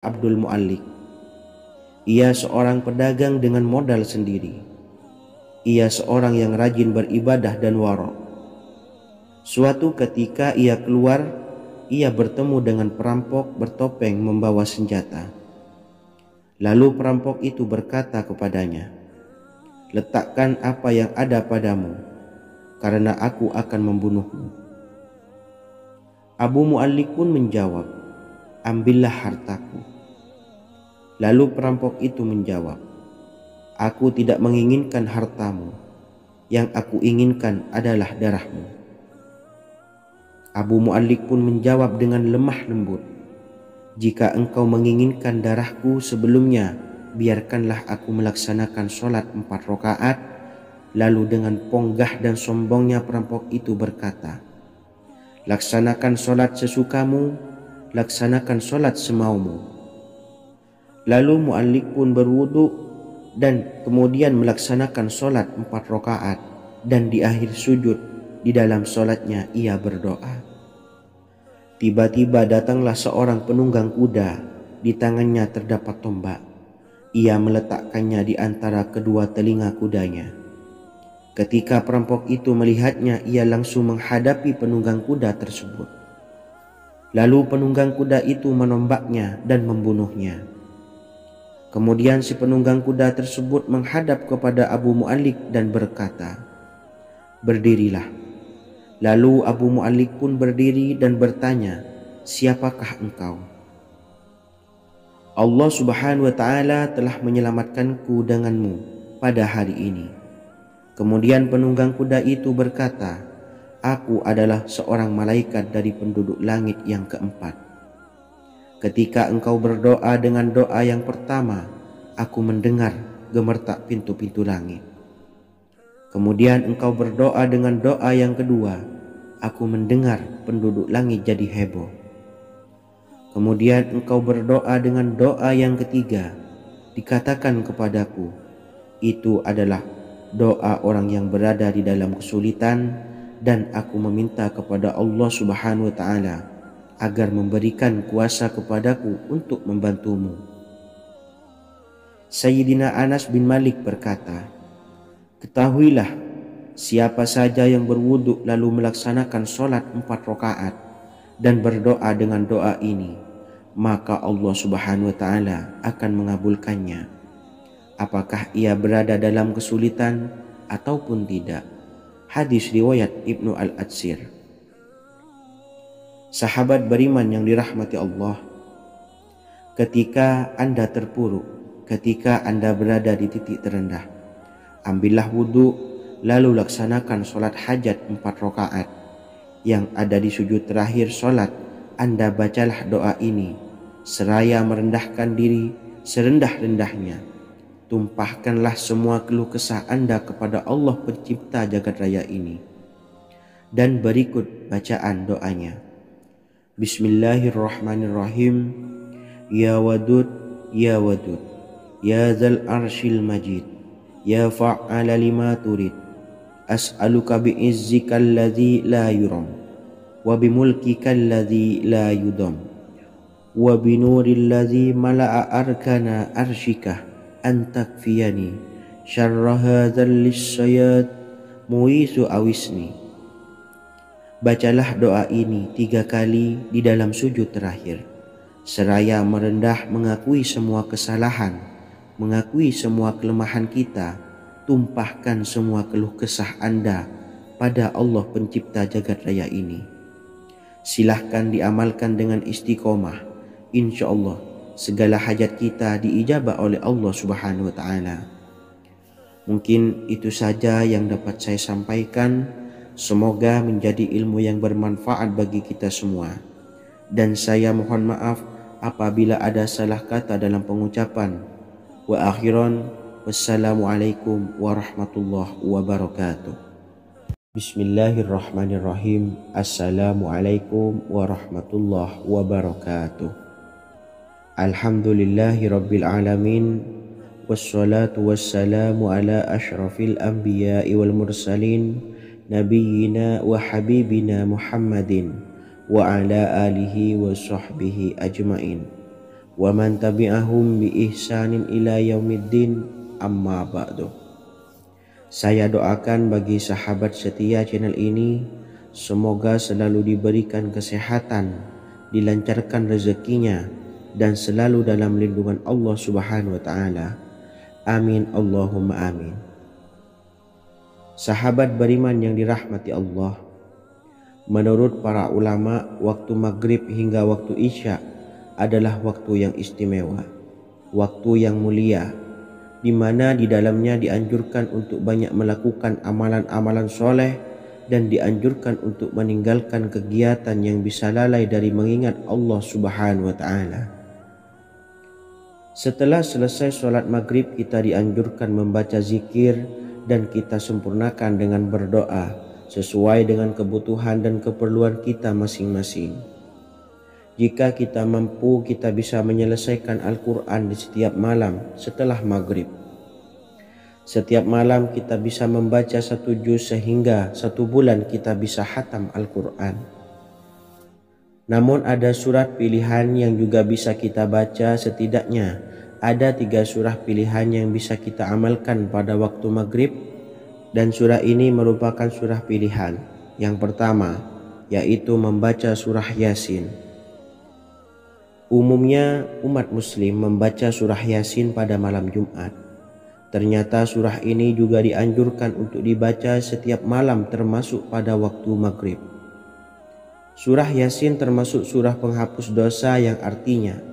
Abdul Mu'allik. Ia seorang pedagang dengan modal sendiri. Ia seorang yang rajin beribadah dan wara'. Suatu ketika ia keluar, ia bertemu dengan perampok bertopeng membawa senjata. Lalu perampok itu berkata kepadanya, "Letakkan apa yang ada padamu, karena aku akan membunuhmu." Abu Mu'allik pun menjawab, "Ambillah hartaku." Lalu perampok itu menjawab, "Aku tidak menginginkan hartamu, yang aku inginkan adalah darahmu." Abu Mu'allik pun menjawab dengan lemah lembut, "Jika engkau menginginkan darahku sebelumnya, biarkanlah aku melaksanakan sholat 4 rakaat." Lalu dengan ponggah dan sombongnya perampok itu berkata, "Laksanakan sholat sesukamu, laksanakan sholat semaumu." Lalu Mu'allik pun berwudu dan kemudian melaksanakan sholat 4 rakaat, dan di akhir sujud di dalam sholatnya ia berdoa. Tiba-tiba datanglah seorang penunggang kuda, di tangannya terdapat tombak. Ia meletakkannya di antara kedua telinga kudanya. Ketika perampok itu melihatnya, ia langsung menghadapi penunggang kuda tersebut. Lalu penunggang kuda itu menombaknya dan membunuhnya. Kemudian si penunggang kuda tersebut menghadap kepada Abu Mu'allik dan berkata, "Berdirilah." Lalu Abu Mu'allik pun berdiri dan bertanya, "Siapakah engkau?" "Allah Subhanahu wa ta'ala telah menyelamatkanku denganmu pada hari ini." Kemudian penunggang kuda itu berkata, "Aku adalah seorang malaikat dari penduduk langit yang keempat. Ketika engkau berdoa dengan doa yang pertama, aku mendengar gemertak pintu-pintu langit. Kemudian engkau berdoa dengan doa yang kedua, aku mendengar penduduk langit jadi heboh. Kemudian engkau berdoa dengan doa yang ketiga, dikatakan kepadaku, itu adalah doa orang yang berada di dalam kesulitan, dan aku meminta kepada Allah Subhanahu wa ta'ala agar memberikan kuasa kepadaku untuk membantumu." Sayyidina Anas bin Malik berkata, "Ketahuilah, siapa saja yang berwudu lalu melaksanakan sholat 4 rakaat dan berdoa dengan doa ini, maka Allah Subhanahu wa ta'ala akan mengabulkannya, apakah ia berada dalam kesulitan ataupun tidak." Hadis riwayat Ibnu Al-Atsir. Sahabat beriman yang dirahmati Allah, ketika Anda terpuruk, ketika Anda berada di titik terendah, ambillah wudu, lalu laksanakan sholat hajat 4 rakaat. Yang ada di sujud terakhir sholat, Anda bacalah doa ini, seraya merendahkan diri serendah-rendahnya. Tumpahkanlah semua keluh kesah Anda kepada Allah pencipta jagat raya ini. Dan berikut bacaan doanya. Bismillahirrahmanirrahim. Ya Wadud, Ya Wadud, Ya Dzal Arsyil Majid, Ya Fa'ala lima turid, as'aluka bi'izzikal ladzi la yuram, wa bimulkikal ladzi la yudam, wa binuril ladzi mala'a arkana arsyika, an takfiyani syarra hadzal lisyayad muisu awisni. Bacalah doa ini 3 kali di dalam sujud terakhir, seraya merendah mengakui semua kesalahan, mengakui semua kelemahan kita. Tumpahkan semua keluh kesah Anda pada Allah pencipta jagat raya ini. Silahkan diamalkan dengan istiqomah. Insya Allah segala hajat kita diijabah oleh Allah Subhanahu wa ta'ala. Mungkin itu saja yang dapat saya sampaikan. Semoga menjadi ilmu yang bermanfaat bagi kita semua. Dan saya mohon maaf apabila ada salah kata dalam pengucapan. Wa akhiran, wassalamualaikum warahmatullahi wabarakatuh. Bismillahirrahmanirrahim. Assalamualaikum warahmatullahi wabarakatuh. Alhamdulillahi rabbil alamin, wassalatu wassalamu ala ashrafil anbiya'i wal mursalin, Nabiyyina wa habibina Muhammadin wa ala alihi wa sahbihi ajmain. wa man tabi'ahum bi ihsanin ila yaumiddin, amma ba'du. Saya doakan bagi sahabat setia channel ini, semoga selalu diberikan kesehatan, dilancarkan rezekinya, dan selalu dalam lindungan Allah Subhanahu wa taala. Amin Allahumma amin. Sahabat beriman yang dirahmati Allah, menurut para ulama, waktu maghrib hingga waktu isya adalah waktu yang istimewa, waktu yang mulia, di mana di dalamnya dianjurkan untuk banyak melakukan amalan-amalan soleh dan dianjurkan untuk meninggalkan kegiatan yang bisa lalai dari mengingat Allah Subhanahu wa taala. Setelah selesai sholat maghrib, kita dianjurkan membaca zikir dan kita sempurnakan dengan berdoa sesuai dengan kebutuhan dan keperluan kita masing-masing. Jika kita mampu, kita bisa menyelesaikan Al-Quran di setiap malam setelah maghrib. Setiap malam kita bisa membaca 1 juz sehingga 1 bulan kita bisa khatam Al-Quran. Namun ada surat pilihan yang juga bisa kita baca, setidaknya ada 3 surah pilihan yang bisa kita amalkan pada waktu maghrib, dan surah ini merupakan surah pilihan. Yang pertama yaitu membaca surah Yasin. Umumnya umat muslim membaca surah Yasin pada malam Jumat. Ternyata surah ini juga dianjurkan untuk dibaca setiap malam termasuk pada waktu maghrib. Surah Yasin termasuk surah penghapus dosa yang artinya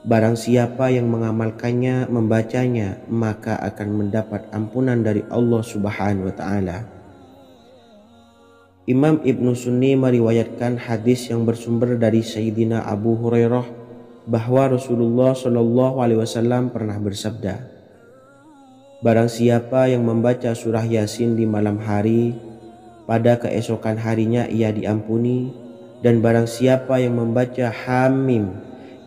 barang siapa yang mengamalkannya, membacanya, maka akan mendapat ampunan dari Allah Subhanahu wa taala. Imam Ibnu Sunni meriwayatkan hadis yang bersumber dari Sayyidina Abu Hurairah bahwa Rasulullah Shallallahu alaihi wasallam pernah bersabda, barang siapa yang membaca surah Yasin di malam hari, pada keesokan harinya ia diampuni, dan barang siapa yang membaca Hamim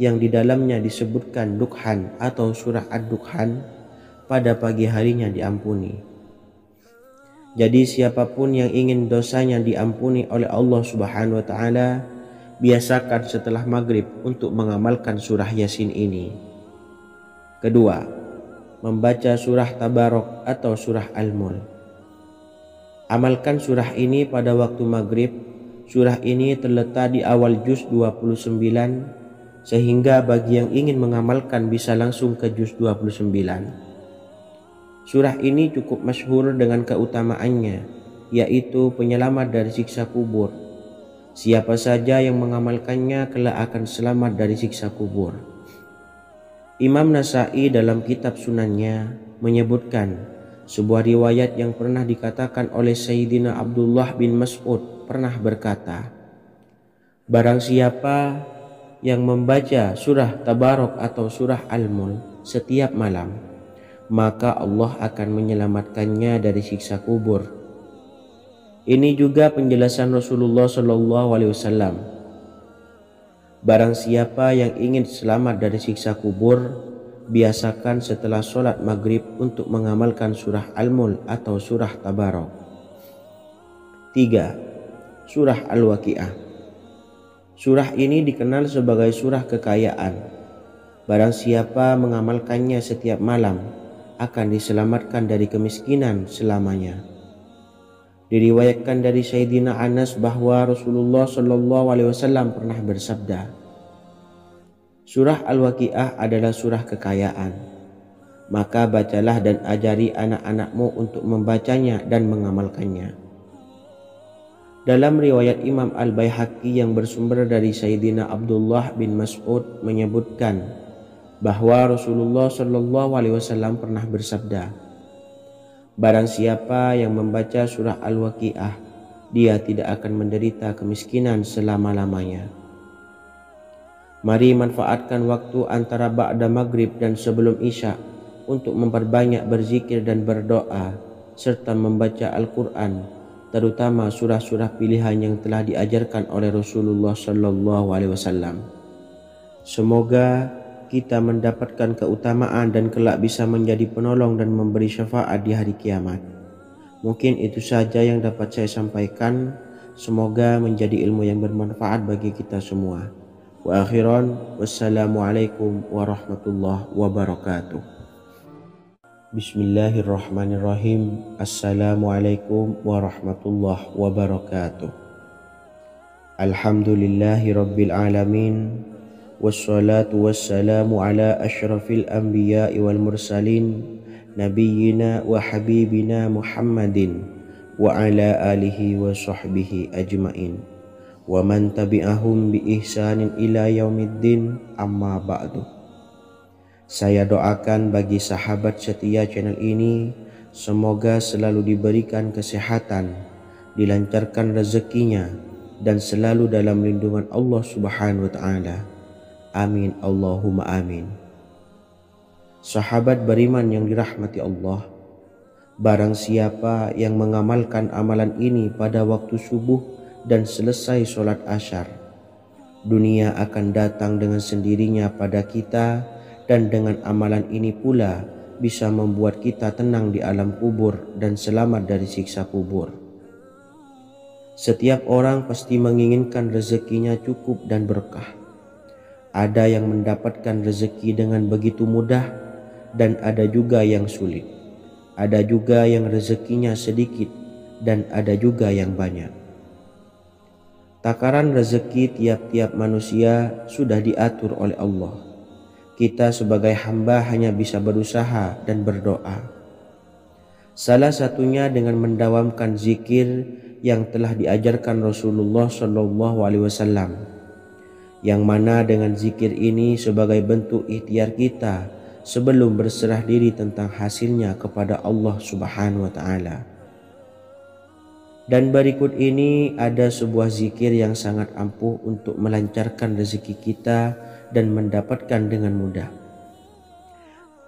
yang di dalamnya disebutkan Dukhan atau surah Ad-Dukhan, pada pagi harinya diampuni. Jadi siapapun yang ingin dosanya diampuni oleh Allah Subhanahu wa taala, biasakan setelah maghrib untuk mengamalkan surah Yasin ini. Kedua, membaca surah Tabarok atau surah Al-Mulk. Amalkan surah ini pada waktu maghrib. Surah ini terletak di awal juz 29, sehingga bagi yang ingin mengamalkan bisa langsung ke juz 29. Surah ini cukup masyhur dengan keutamaannya, yaitu penyelamat dari siksa kubur. Siapa saja yang mengamalkannya kelak akan selamat dari siksa kubur. Imam Nasa'i dalam kitab Sunannya menyebutkan sebuah riwayat yang pernah dikatakan oleh Sayyidina Abdullah bin Mas'ud pernah berkata, barang siapa yang membaca surah Tabarok atau surah Al-Mulk setiap malam, maka Allah akan menyelamatkannya dari siksa kubur. Ini juga penjelasan Rasulullah Shallallahu alaihi wasallam. Barang siapa yang ingin selamat dari siksa kubur, biasakan setelah sholat maghrib untuk mengamalkan surah Al-Mulk atau surah Tabarok. 3. Surah Al-Waqiah. Surah ini dikenal sebagai surah kekayaan. Barang siapa mengamalkannya setiap malam, akan diselamatkan dari kemiskinan selamanya. Diriwayatkan dari Sayyidina Anas bahwa Rasulullah Shallallahu alaihi wasallam pernah bersabda, surah Al-Waqiah adalah surah kekayaan. Maka bacalah dan ajari anak-anakmu untuk membacanya dan mengamalkannya. Dalam riwayat Imam Al-Baihaqi yang bersumber dari Sayyidina Abdullah bin Mas'ud menyebutkan bahwa Rasulullah Shallallahu alaihi wasallam pernah bersabda, barang siapa yang membaca surah Al-Waqiah, dia tidak akan menderita kemiskinan selama-lamanya. Mari manfaatkan waktu antara ba'da maghrib dan sebelum isya untuk memperbanyak berzikir dan berdoa, serta membaca Al-Quran, terutama surah-surah pilihan yang telah diajarkan oleh Rasulullah Shallallahu alaihi wasallam. Semoga kita mendapatkan keutamaan dan kelak bisa menjadi penolong dan memberi syafaat di hari kiamat. Mungkin itu saja yang dapat saya sampaikan. Semoga menjadi ilmu yang bermanfaat bagi kita semua. Wa akhiran, wassalamualaikum warahmatullahi wabarakatuh. Bismillahirrahmanirrahim. Assalamualaikum warahmatullahi wabarakatuh. Alhamdulillahi rabbil alamin. Wassalatu wassalamu ala asyrafil anbiya'i wal mursalin, nabiyyina wa habibina Muhammadin wa ala alihi wa sahbihi ajmain, wa man tabi'ahum bi ihsanin ila yaumiddin, amma ba'du. Saya doakan bagi sahabat setia channel ini, semoga selalu diberikan kesehatan, dilancarkan rezekinya, dan selalu dalam lindungan Allah Subhanahu wa Ta'ala. Amin Allahumma amin. Sahabat beriman yang dirahmati Allah, barang siapa yang mengamalkan amalan ini pada waktu subuh dan selesai sholat asyar, dunia akan datang dengan sendirinya pada kita, dan dengan amalan ini pula bisa membuat kita tenang di alam kubur dan selamat dari siksa kubur. Setiap orang pasti menginginkan rezekinya cukup dan berkah. Ada yang mendapatkan rezeki dengan begitu mudah, dan ada juga yang sulit. Ada juga yang rezekinya sedikit, dan ada juga yang banyak. Takaran rezeki tiap-tiap manusia sudah diatur oleh Allah. Kita sebagai hamba hanya bisa berusaha dan berdoa. Salah satunya dengan mendawamkan zikir yang telah diajarkan Rasulullah SAW, yang mana dengan zikir ini sebagai bentuk ikhtiar kita sebelum berserah diri tentang hasilnya kepada Allah Subhanahu wa Ta'ala. Dan berikut ini ada sebuah zikir yang sangat ampuh untuk melancarkan rezeki kita dan mendapatkan dengan mudah.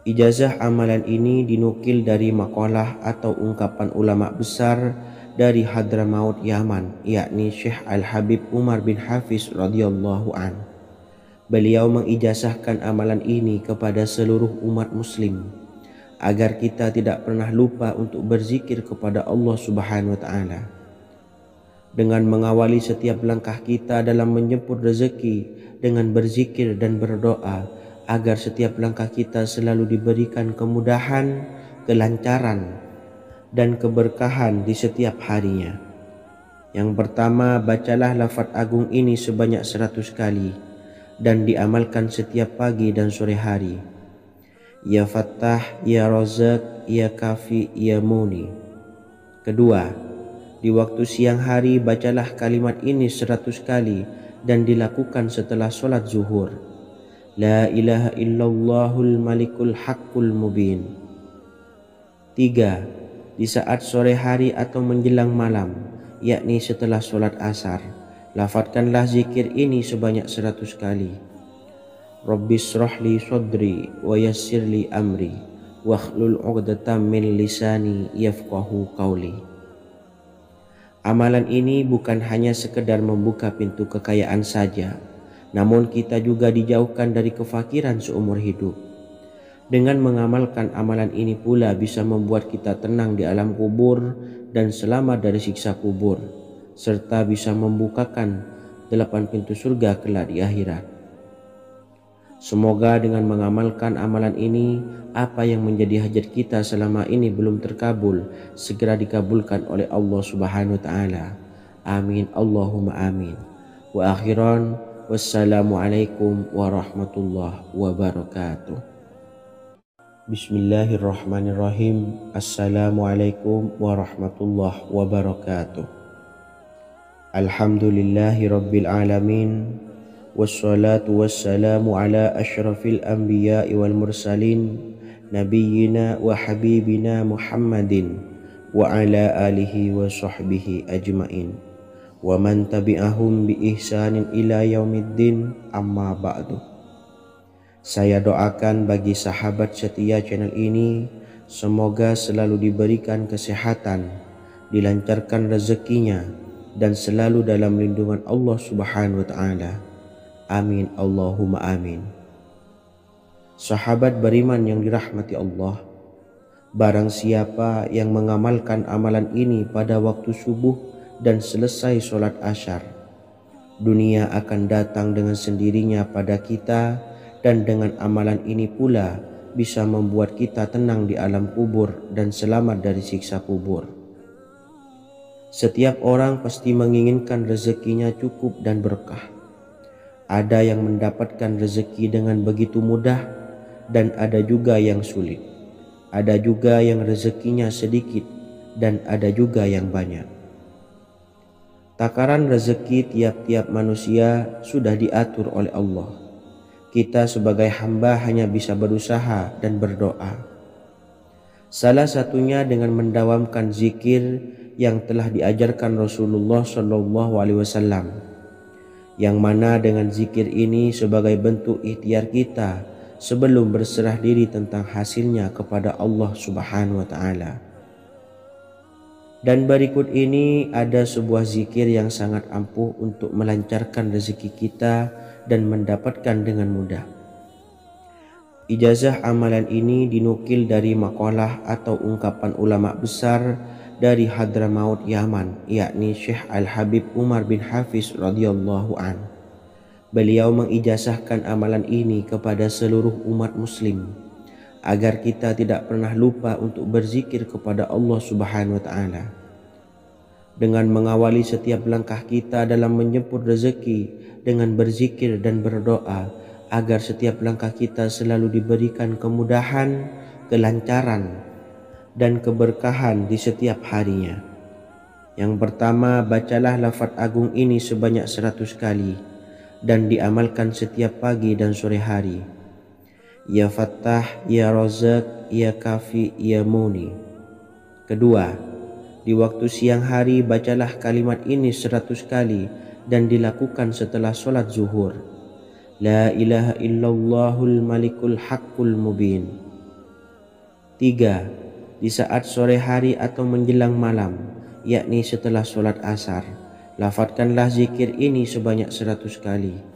Ijazah amalan ini dinukil dari makalah atau ungkapan ulama besar dari Hadramaut Yaman, yakni Syekh Al-Habib Umar bin Hafiz radhiyallahu an. Beliau mengijazahkan amalan ini kepada seluruh umat muslim agar kita tidak pernah lupa untuk berzikir kepada Allah Subhanahu wa Ta'ala. Dengan mengawali setiap langkah kita dalam menjemput rezeki dengan berzikir dan berdoa agar setiap langkah kita selalu diberikan kemudahan, kelancaran, dan keberkahan di setiap harinya. Yang pertama, bacalah lafaz agung ini sebanyak 100 kali dan diamalkan setiap pagi dan sore hari. Ya Fattah, Ya Razak, Ya Kafi, Ya Muni. Kedua, di waktu siang hari bacalah kalimat ini 100 kali dan dilakukan setelah sholat zuhur. La ilaha illallahul malikul haqqul mubin. Tiga, di saat sore hari atau menjelang malam, yakni setelah sholat asar, lafadzkanlah zikir ini sebanyak 100 kali. Rabbishrahli sadri wa yassirli amri wakhlul 'uqdatam min lisani yafqahu qawli. Amalan ini bukan hanya sekedar membuka pintu kekayaan saja, namun kita juga dijauhkan dari kefakiran seumur hidup. Dengan mengamalkan amalan ini pula bisa membuat kita tenang di alam kubur dan selamat dari siksa kubur, serta bisa membukakan 8 pintu surga kelak di akhirat. Semoga dengan mengamalkan amalan ini, apa yang menjadi hajat kita selama ini belum terkabul, segera dikabulkan oleh Allah Subhanahu wa Ta'ala. Amin Allahumma amin. Wa akhiran, wassalamualaikum warahmatullahi wabarakatuh. Bismillahirrahmanirrahim. Assalamualaikum warahmatullahi wabarakatuh. Alhamdulillahi rabbil alamin. Wassalatu wassalamu ala asyrafil anbiya'i wal mursalin, nabiyyina wa habibina Muhammadin wa ala alihi wa sahbihi ajmain, wa man tabi'ahum bi ihsanin ila yaumiddin, amma ba'du. Saya doakan bagi sahabat setia channel ini, semoga selalu diberikan kesehatan, dilancarkan rezekinya, dan selalu dalam lindungan Allah Subhanahu wa Ta'ala. Amin Allahumma amin. Sahabat beriman yang dirahmati Allah, barang siapa yang mengamalkan amalan ini pada waktu subuh dan selesai sholat asyar, Dunia akan datang dengan sendirinya pada kita, dan dengan amalan ini pula bisa membuat kita tenang di alam kubur dan selamat dari siksa kubur. Setiap orang pasti menginginkan rezekinya cukup dan berkah. Ada yang mendapatkan rezeki dengan begitu mudah, dan ada juga yang sulit. Ada juga yang rezekinya sedikit, dan ada juga yang banyak. Takaran rezeki tiap-tiap manusia sudah diatur oleh Allah. Kita sebagai hamba hanya bisa berusaha dan berdoa. Salah satunya dengan mendawamkan zikir yang telah diajarkan Rasulullah SAW, yang mana dengan zikir ini sebagai bentuk ikhtiar kita sebelum berserah diri tentang hasilnya kepada Allah Subhanahu wa Ta'ala. Dan berikut ini ada sebuah zikir yang sangat ampuh untuk melancarkan rezeki kita dan mendapatkan dengan mudah. Ijazah amalan ini dinukil dari makalah atau ungkapan ulama besar dari Hadramaut Yaman, yakni Syekh Al-Habib Umar bin Hafiz radhiyallahu an. Beliau mengijazahkan amalan ini kepada seluruh umat muslim agar kita tidak pernah lupa untuk berzikir kepada Allah Subhanahu wa Ta'ala. Dengan mengawali setiap langkah kita dalam menjemput rezeki dengan berzikir dan berdoa agar setiap langkah kita selalu diberikan kemudahan, kelancaran, dan keberkahan di setiap harinya. Yang pertama, bacalah lafaz agung ini sebanyak 100 kali dan diamalkan setiap pagi dan sore hari. Ya Fattah, Ya Razak, Ya Kafi, Ya Muni. Kedua, di waktu siang hari bacalah kalimat ini 100 kali dan dilakukan setelah sholat zuhur. La ilaha illallahul malikul haqqul mubin. 3. Di saat sore hari atau menjelang malam, yakni setelah sholat asar, lafadzkanlah zikir ini sebanyak 100 kali.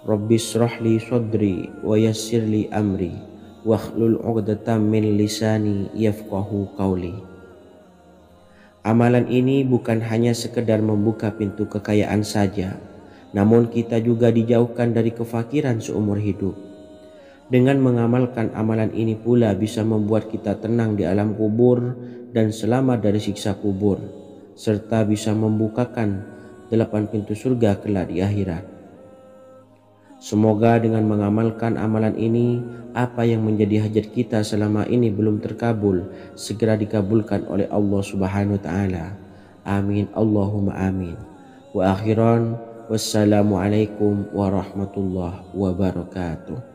Rabbishrahli sodri wa yassirli amri wakhlul 'uqdatam min lisani yafqahu qawli. Amalan ini bukan hanya sekedar membuka pintu kekayaan saja, namun kita juga dijauhkan dari kefakiran seumur hidup. Dengan mengamalkan amalan ini pula bisa membuat kita tenang di alam kubur dan selamat dari siksa kubur, serta bisa membukakan 8 pintu surga kelak di akhirat. Semoga dengan mengamalkan amalan ini, apa yang menjadi hajat kita selama ini belum terkabul, segera dikabulkan oleh Allah Subhanahu wa Ta'ala. Amin, Allahumma amin. Wa akhiran, wassalamualaikum warahmatullahi wabarakatuh.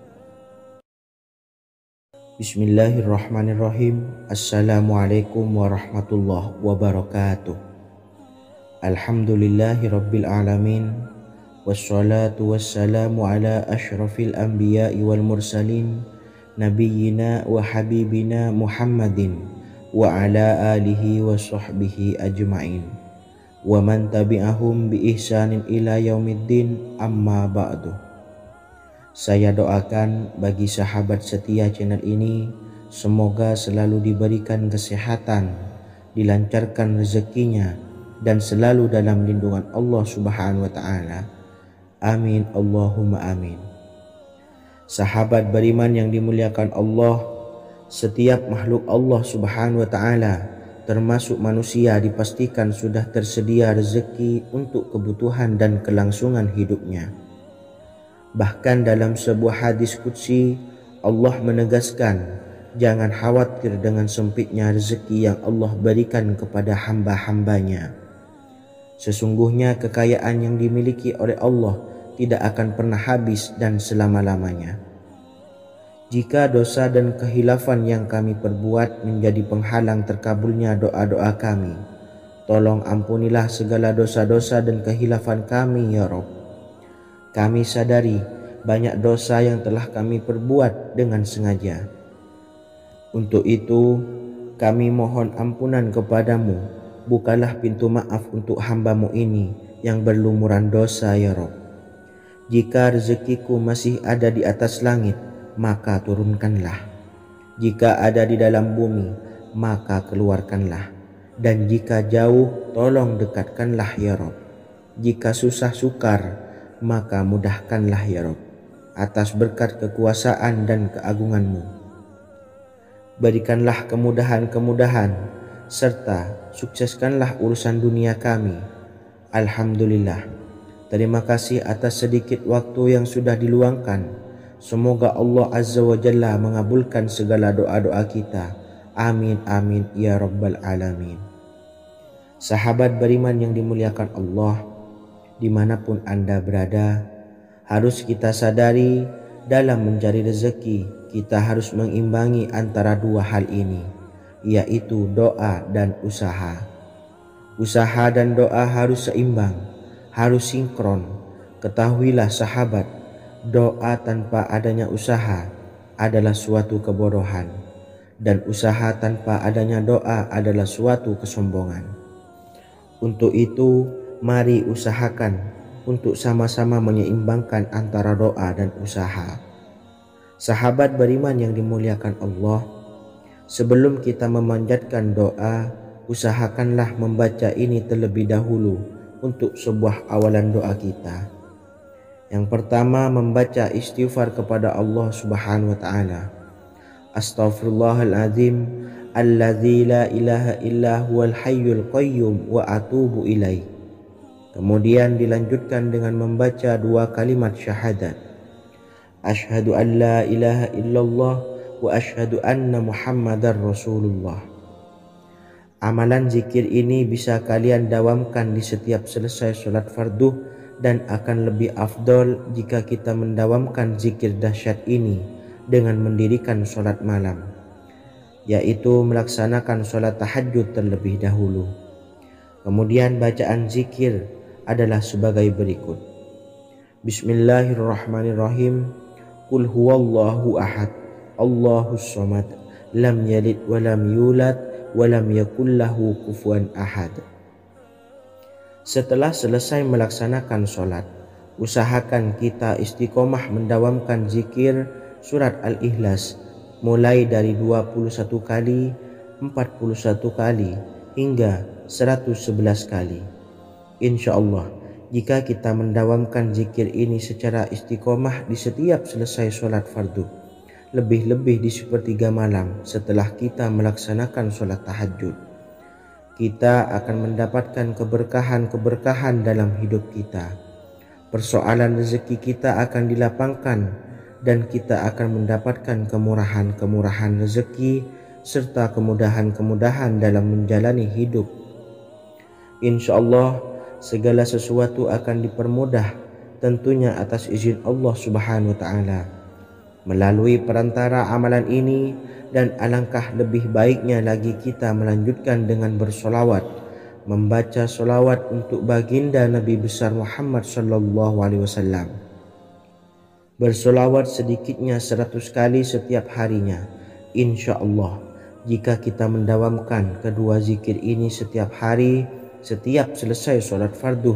Bismillahirrahmanirrahim. Assalamualaikum warahmatullahi wabarakatuh. Alhamdulillahi rabbil alamin. Wassalatu wassalamu ala ashrafil anbiya'i wal mursalin nabiyyina wa habibina Muhammadin wa ala alihi wa sahbihi ajma'in wa man tabi'ahum bi ihsanin ila yaumiddin, amma ba'du. Saya doakan bagi sahabat setia channel ini, semoga selalu diberikan kesehatan, dilancarkan rezekinya, dan selalu dalam lindungan Allah Subhanahu wa Ta'ala. Amin, Allahumma amin. Sahabat beriman yang dimuliakan Allah, setiap makhluk Allah Subhanahu wa Ta'ala termasuk manusia dipastikan sudah tersedia rezeki untuk kebutuhan dan kelangsungan hidupnya. Bahkan dalam sebuah hadis qudsi, Allah menegaskan, jangan khawatir dengan sempitnya rezeki yang Allah berikan kepada hamba-hambanya. Sesungguhnya kekayaan yang dimiliki oleh Allah tidak akan pernah habis dan selama-lamanya. Jika dosa dan kehilafan yang kami perbuat menjadi penghalang terkabulnya doa-doa kami, tolong ampunilah segala dosa-dosa dan kehilafan kami ya Rabb. Kami sadari banyak dosa yang telah kami perbuat dengan sengaja. Untuk itu kami mohon ampunan kepadamu. Bukalah pintu maaf untuk hamba-Mu ini yang berlumuran dosa ya Rabb. Jika rezekiku masih ada di atas langit, maka turunkanlah. Jika ada di dalam bumi, maka keluarkanlah. Dan jika jauh, tolong dekatkanlah ya Rabb. Jika susah sukar, maka mudahkanlah ya Rabb, atas berkat kekuasaan dan keagungan-Mu. Berikanlah kemudahan-kemudahan, serta sukseskanlah urusan dunia kami. Alhamdulillah. Terima kasih atas sedikit waktu yang sudah diluangkan. Semoga Allah Azza wa Jalla mengabulkan segala doa-doa kita. Amin amin ya Rabbal Alamin. Sahabat beriman yang dimuliakan Allah, dimanapun Anda berada, harus kita sadari dalam mencari rezeki kita harus mengimbangi antara dua hal ini, yaitu doa dan usaha. Usaha dan doa harus seimbang, harus sinkron. Ketahuilah sahabat, doa tanpa adanya usaha adalah suatu kebodohan, dan usaha tanpa adanya doa adalah suatu kesombongan. Untuk itu, mari usahakan untuk sama-sama menyeimbangkan antara doa dan usaha. Sahabat beriman yang dimuliakan Allah, sebelum kita memanjatkan doa, usahakanlah membaca ini terlebih dahulu untuk sebuah awalan doa kita. Yang pertama, membaca istighfar kepada Allah Subhanahu wa taala. Astaghfirullahaladzim alladzi la ilaha illa huwal hayyul qayyum wa atubu ilaih. Kemudian dilanjutkan dengan membaca dua kalimat syahadat. Asyhadu an la ilaha illallah wa asyhadu anna Muhammadar Rasulullah. Amalan zikir ini bisa kalian dawamkan di setiap selesai sholat fardu, dan akan lebih afdol jika kita mendawamkan zikir dahsyat ini dengan mendirikan sholat malam, yaitu melaksanakan sholat tahajud terlebih dahulu. Kemudian bacaan zikir adalah sebagai berikut. Bismillahirrahmanirrahim. Qul huwallahu ahad, Allahus samad, lam yalid wa lam yulad wa lam yakul lahu kufuwan ahad. Setelah selesai melaksanakan sholat, usahakan kita istiqomah mendawamkan zikir surat Al-Ikhlas mulai dari 21 kali, 41 kali, hingga 111 kali. Insya Allah, jika kita mendawamkan zikir ini secara istiqomah di setiap selesai sholat fardu, lebih-lebih di sepertiga malam setelah kita melaksanakan sholat tahajud, kita akan mendapatkan keberkahan-keberkahan dalam hidup kita. Persoalan rezeki kita akan dilapangkan, dan kita akan mendapatkan kemurahan-kemurahan rezeki serta kemudahan-kemudahan dalam menjalani hidup. Insya Allah, segala sesuatu akan dipermudah, tentunya atas izin Allah Subhanahu wa ta'ala melalui perantara amalan ini. Dan alangkah lebih baiknya lagi kita melanjutkan dengan bersolawat, membaca solawat untuk baginda Nabi besar Muhammad sallallahu alaihi wasallam. Bersolawat sedikitnya 100 kali setiap harinya. Insya Allah, jika kita mendawamkan kedua zikir ini setiap hari, setiap selesai sholat fardu,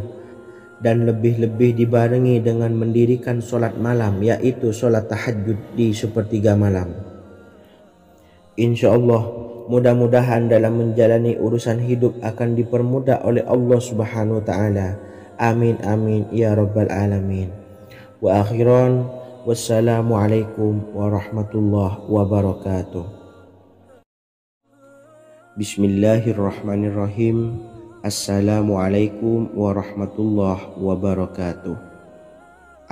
dan lebih-lebih dibarengi dengan mendirikan sholat malam, yaitu sholat tahajud di sepertiga malam, insya Allah, mudah-mudahan dalam menjalani urusan hidup akan dipermudah oleh Allah Subhanahu wa ta'ala. Amin amin ya Rabbal Alamin. Wa akhiran, wassalamualaikum warahmatullahi wabarakatuh. Bismillahirrahmanirrahim. Assalamualaikum warahmatullahi wabarakatuh.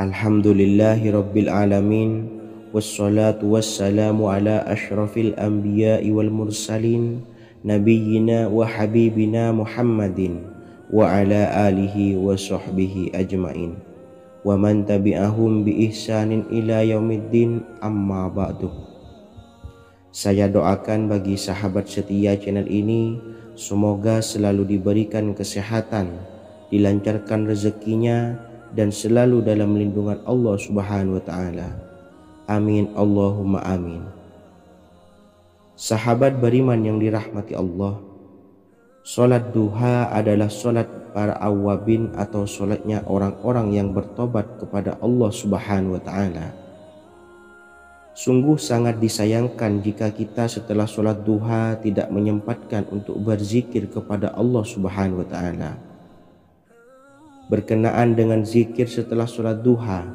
Alhamdulillahi Rabbil Alamin. Wassalatu wassalamu ala ashrafil anbiya'i wal mursalin, nabiyyina wa habibina Muhammadin wa ala alihi wa sahbihi ajmain, wa man tabi'ahum bi ihsanin ila yaumiddin, amma ba'du. Saya doakan bagi sahabat setia channel ini, semoga selalu diberikan kesehatan, dilancarkan rezekinya, dan selalu dalam lindungan Allah Subhanahu wa ta'ala. Amin Allahumma amin. Sahabat beriman yang dirahmati Allah, sholat duha adalah sholat para awabin atau sholatnya orang-orang yang bertobat kepada Allah Subhanahu wa ta'ala. Sungguh sangat disayangkan jika kita setelah sholat duha tidak menyempatkan untuk berzikir kepada Allah Subhanahu wa ta'ala. Berkenaan dengan zikir setelah sholat duha,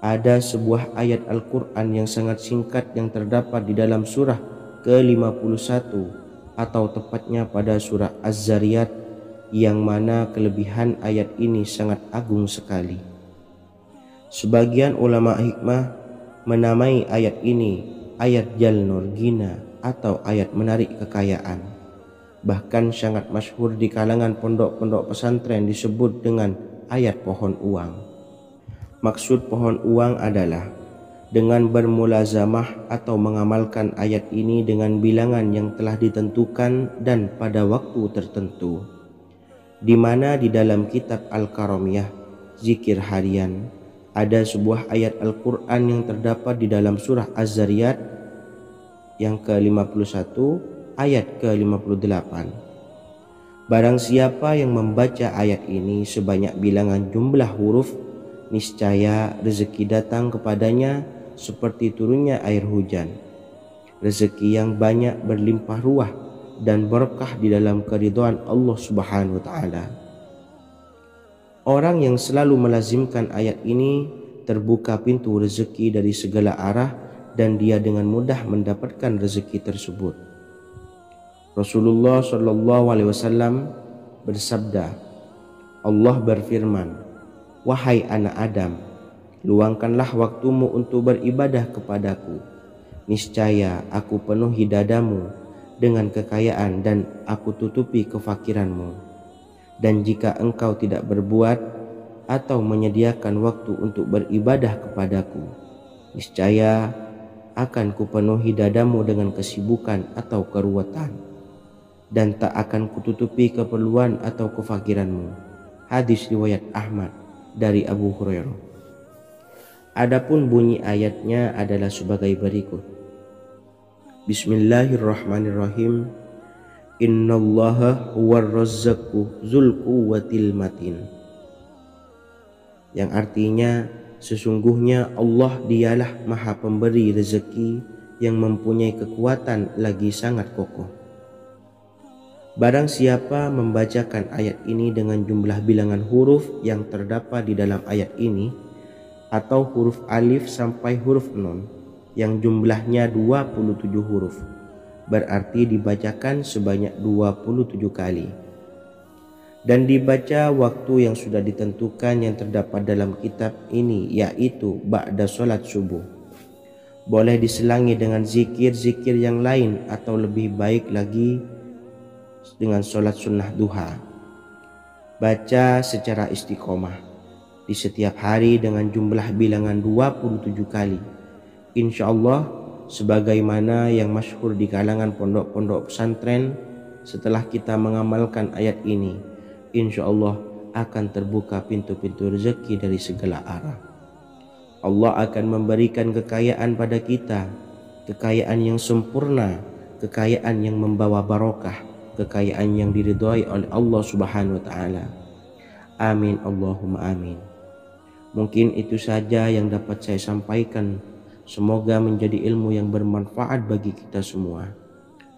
ada sebuah ayat Al-Quran yang sangat singkat yang terdapat di dalam surah ke-51 atau tepatnya pada surah Az-Zariyat, yang mana kelebihan ayat ini sangat agung sekali. Sebagian ulama hikmah menamai ayat ini ayat Jalnur Gina atau ayat menarik kekayaan. Bahkan sangat masyhur di kalangan pondok-pondok pesantren disebut dengan ayat pohon uang. Maksud pohon uang adalah dengan bermulazamah atau mengamalkan ayat ini dengan bilangan yang telah ditentukan dan pada waktu tertentu, di mana di dalam kitab Al-Karamiyah zikir harian ada sebuah ayat Al-Quran yang terdapat di dalam surah Az-Zariyat yang ke-51 ayat ke-58. Barang siapa yang membaca ayat ini sebanyak bilangan jumlah huruf, niscaya rezeki datang kepadanya seperti turunnya air hujan. Rezeki yang banyak berlimpah ruah dan berkah di dalam keridhaan Allah Subhanahu wa taala. Orang yang selalu melazimkan ayat ini terbuka pintu rezeki dari segala arah dan dia dengan mudah mendapatkan rezeki tersebut. Rasulullah Shallallahu Alaihi Wasallam bersabda, Allah berfirman, wahai anak Adam, luangkanlah waktumu untuk beribadah kepadaku. Niscaya aku penuhi dadamu dengan kekayaan dan aku tutupi kefakiranmu. Dan jika engkau tidak berbuat atau menyediakan waktu untuk beribadah kepadaku, niscaya akan kupenuhi dadamu dengan kesibukan atau keruwetan, dan tak akan kututupi keperluan atau kefakiranmu. Hadis riwayat Ahmad dari Abu Hurairah. Adapun bunyi ayatnya adalah sebagai berikut. Bismillahirrahmanirrahim. Innallaha huwar razzaqu dzul quwwatil matin. Yang artinya, sesungguhnya Allah dialah Maha Pemberi rezeki yang mempunyai kekuatan lagi sangat kokoh. Barang siapa membacakan ayat ini dengan jumlah bilangan huruf yang terdapat di dalam ayat ini, atau huruf alif sampai huruf nun yang jumlahnya 27 huruf, berarti dibacakan sebanyak 27 kali, dan dibaca waktu yang sudah ditentukan yang terdapat dalam kitab ini, yaitu ba'da sholat subuh. Boleh diselangi dengan zikir-zikir yang lain atau lebih baik lagi dengan sholat sunnah duha. Baca secara istiqomah di setiap hari dengan jumlah bilangan 27 kali. Insya Allah, sebagaimana yang masyhur di kalangan pondok-pondok pesantren, setelah kita mengamalkan ayat ini, insya Allah akan terbuka pintu-pintu rezeki dari segala arah. Allah akan memberikan kekayaan pada kita, kekayaan yang sempurna, kekayaan yang membawa barokah, kekayaan yang diridhai oleh Allah Subhanahu wa taala. Amin Allahumma amin. Mungkin itu saja yang dapat saya sampaikan. Semoga menjadi ilmu yang bermanfaat bagi kita semua.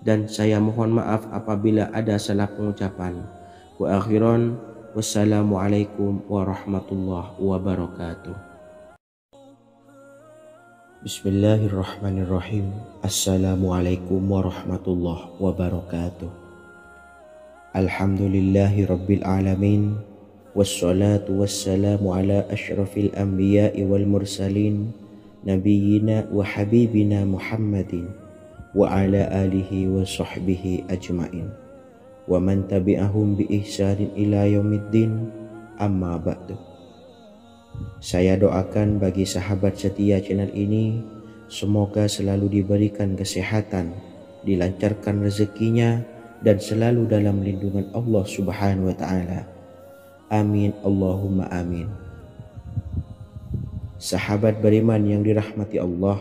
Dan saya mohon maaf apabila ada salah pengucapan. Wa akhiran, wassalamualaikum warahmatullahi wabarakatuh. Bismillahirrahmanirrahim. Assalamualaikum warahmatullahi wabarakatuh. Alhamdulillahi rabbil alamin. Wassalatu wassalamu ala ashrafil anbiya'i wal mursalin, nabiyyina wa habibina Muhammadin wa ala alihi wa sahbihi ajmain wa man tabi'ahum bi ihsanin ila yaumiddin, amma ba'du. Saya doakan bagi sahabat setia channel ini, semoga selalu diberikan kesehatan, dilancarkan rezekinya, dan selalu dalam lindungan Allah Subhanahu wa ta'ala. Amin Allahumma amin. Sahabat beriman yang dirahmati Allah,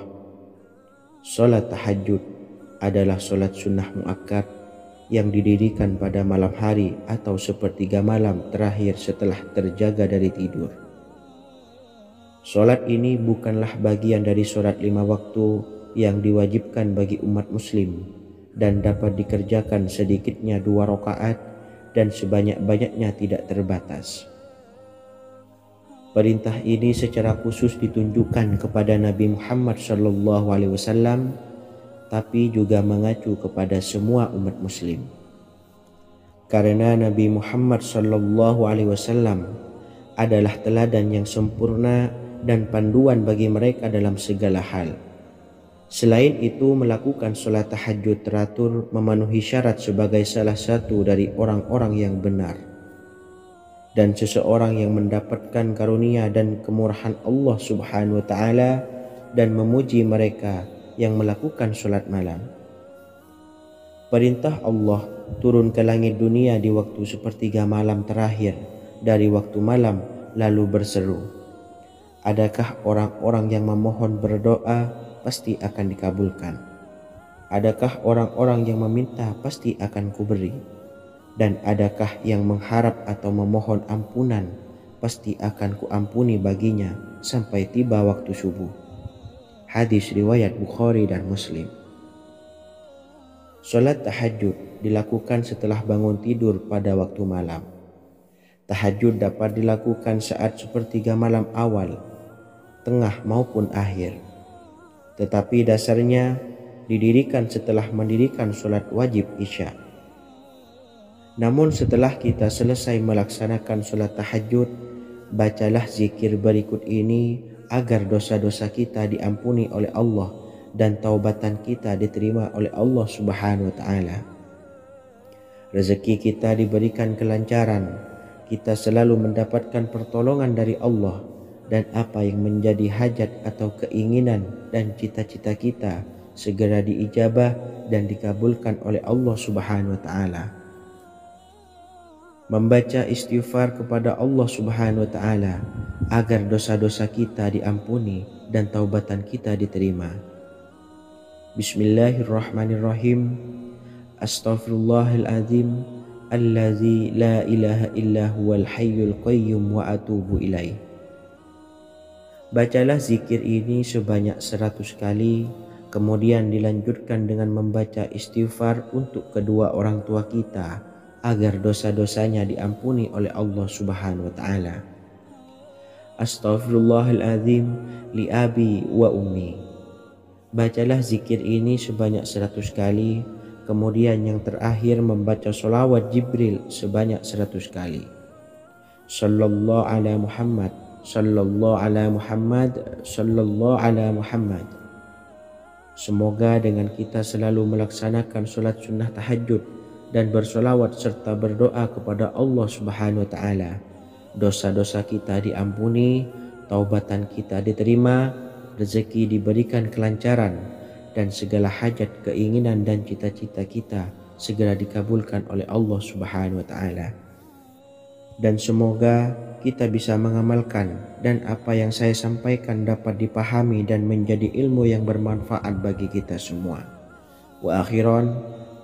salat tahajud adalah salat sunnah muakkad yang didirikan pada malam hari atau sepertiga malam terakhir setelah terjaga dari tidur. Salat ini bukanlah bagian dari salat 5 waktu yang diwajibkan bagi umat muslim dan dapat dikerjakan sedikitnya 2 rakaat dan sebanyak-banyaknya tidak terbatas. Perintah ini secara khusus ditunjukkan kepada Nabi Muhammad SAW, tapi juga mengacu kepada semua umat muslim. Karena Nabi Muhammad SAW adalah teladan yang sempurna dan panduan bagi mereka dalam segala hal. Selain itu, melakukan sholat tahajud teratur memenuhi syarat sebagai salah satu dari orang-orang yang benar. Dan seseorang yang mendapatkan karunia dan kemurahan Allah Subhanahu wa Ta'ala dan memuji mereka yang melakukan sholat malam. Perintah Allah turun ke langit dunia di waktu sepertiga malam terakhir dari waktu malam, lalu berseru, "Adakah orang-orang yang memohon berdoa pasti akan dikabulkan? Adakah orang-orang yang meminta pasti akan kuberi? Dan adakah yang mengharap atau memohon ampunan pasti akan kuampuni baginya sampai tiba waktu subuh." Hadis riwayat Bukhari dan Muslim. Salat tahajud dilakukan setelah bangun tidur pada waktu malam. Tahajud dapat dilakukan saat sepertiga malam awal, tengah maupun akhir. Tetapi dasarnya didirikan setelah mendirikan sholat wajib Isya. Namun setelah kita selesai melaksanakan sholat tahajud, bacalah zikir berikut ini agar dosa-dosa kita diampuni oleh Allah dan taubatan kita diterima oleh Allah Subhanahu wa Ta'ala. Rezeki kita diberikan kelancaran, kita selalu mendapatkan pertolongan dari Allah, dan apa yang menjadi hajat atau keinginan dan cita-cita kita segera diijabah dan dikabulkan oleh Allah Subhanahu wa Ta'ala. Membaca istighfar kepada Allah Subhanahu wa Ta'ala agar dosa-dosa kita diampuni dan taubatan kita diterima. Bismillahirrahmanirrahim. Astaghfirullahaladzim allazi la ilaha illa huwal hayyul qayyum wa atubu ilaih. Bacalah zikir ini sebanyak 100 kali, kemudian dilanjutkan dengan membaca istighfar untuk kedua orang tua kita agar dosa-dosanya diampuni oleh Allah Subhanahu wa Ta'ala. Astaghfirullahaladzim li abi wa ummi. Bacalah zikir ini sebanyak 100 kali, kemudian yang terakhir membaca sholawat Jibril sebanyak 100 kali. Sallallahu ala Muhammad, sallallahu ala Muhammad, sallallahu ala Muhammad. Semoga dengan kita selalu melaksanakan sholat sunnah tahajud dan bersolawat serta berdoa kepada Allah Subhanahu wa Ta'ala, dosa-dosa kita diampuni, taubatan kita diterima, rezeki diberikan kelancaran, dan segala hajat, keinginan dan cita-cita kita segera dikabulkan oleh Allah Subhanahu wa Ta'ala. Dan semoga kita bisa mengamalkan dan apa yang saya sampaikan dapat dipahami dan menjadi ilmu yang bermanfaat bagi kita semua. Wa akhiran,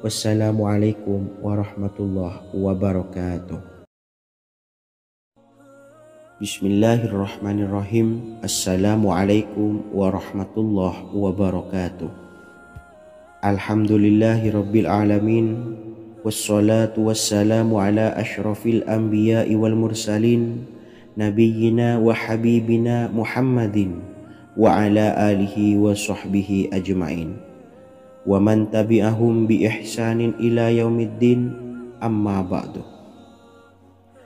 wassalamualaikum warahmatullahi wabarakatuh. Bismillahirrahmanirrahim. Assalamualaikum warahmatullahi wabarakatuh. Alhamdulillahi rabbil alamin. Wassalatu wassalamu ala ashrafil anbiya'i wal mursalin, nabiyyina wa habibina Muhammadin wa ala alihi wa sahbihi ajma'in wa man tabi'ahum bi ihsanin ila yaumiddin, amma ba'du.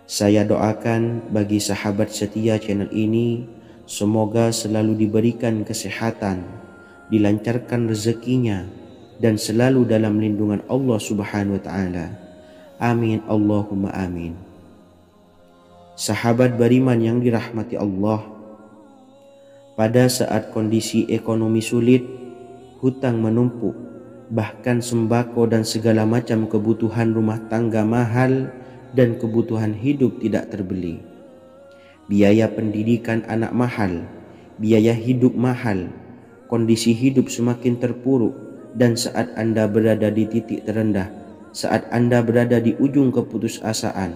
Saya doakan bagi sahabat setia channel ini, semoga selalu diberikan kesehatan, dilancarkan rezekinya, dan selalu dalam lindungan Allah Subhanahu wa Ta'ala. Amin Allahumma amin. Sahabat beriman yang dirahmati Allah, pada saat kondisi ekonomi sulit, hutang menumpuk, bahkan sembako dan segala macam kebutuhan rumah tangga mahal dan kebutuhan hidup tidak terbeli, biaya pendidikan anak mahal, biaya hidup mahal, kondisi hidup semakin terpuruk, dan saat Anda berada di titik terendah, saat Anda berada di ujung keputusasaan,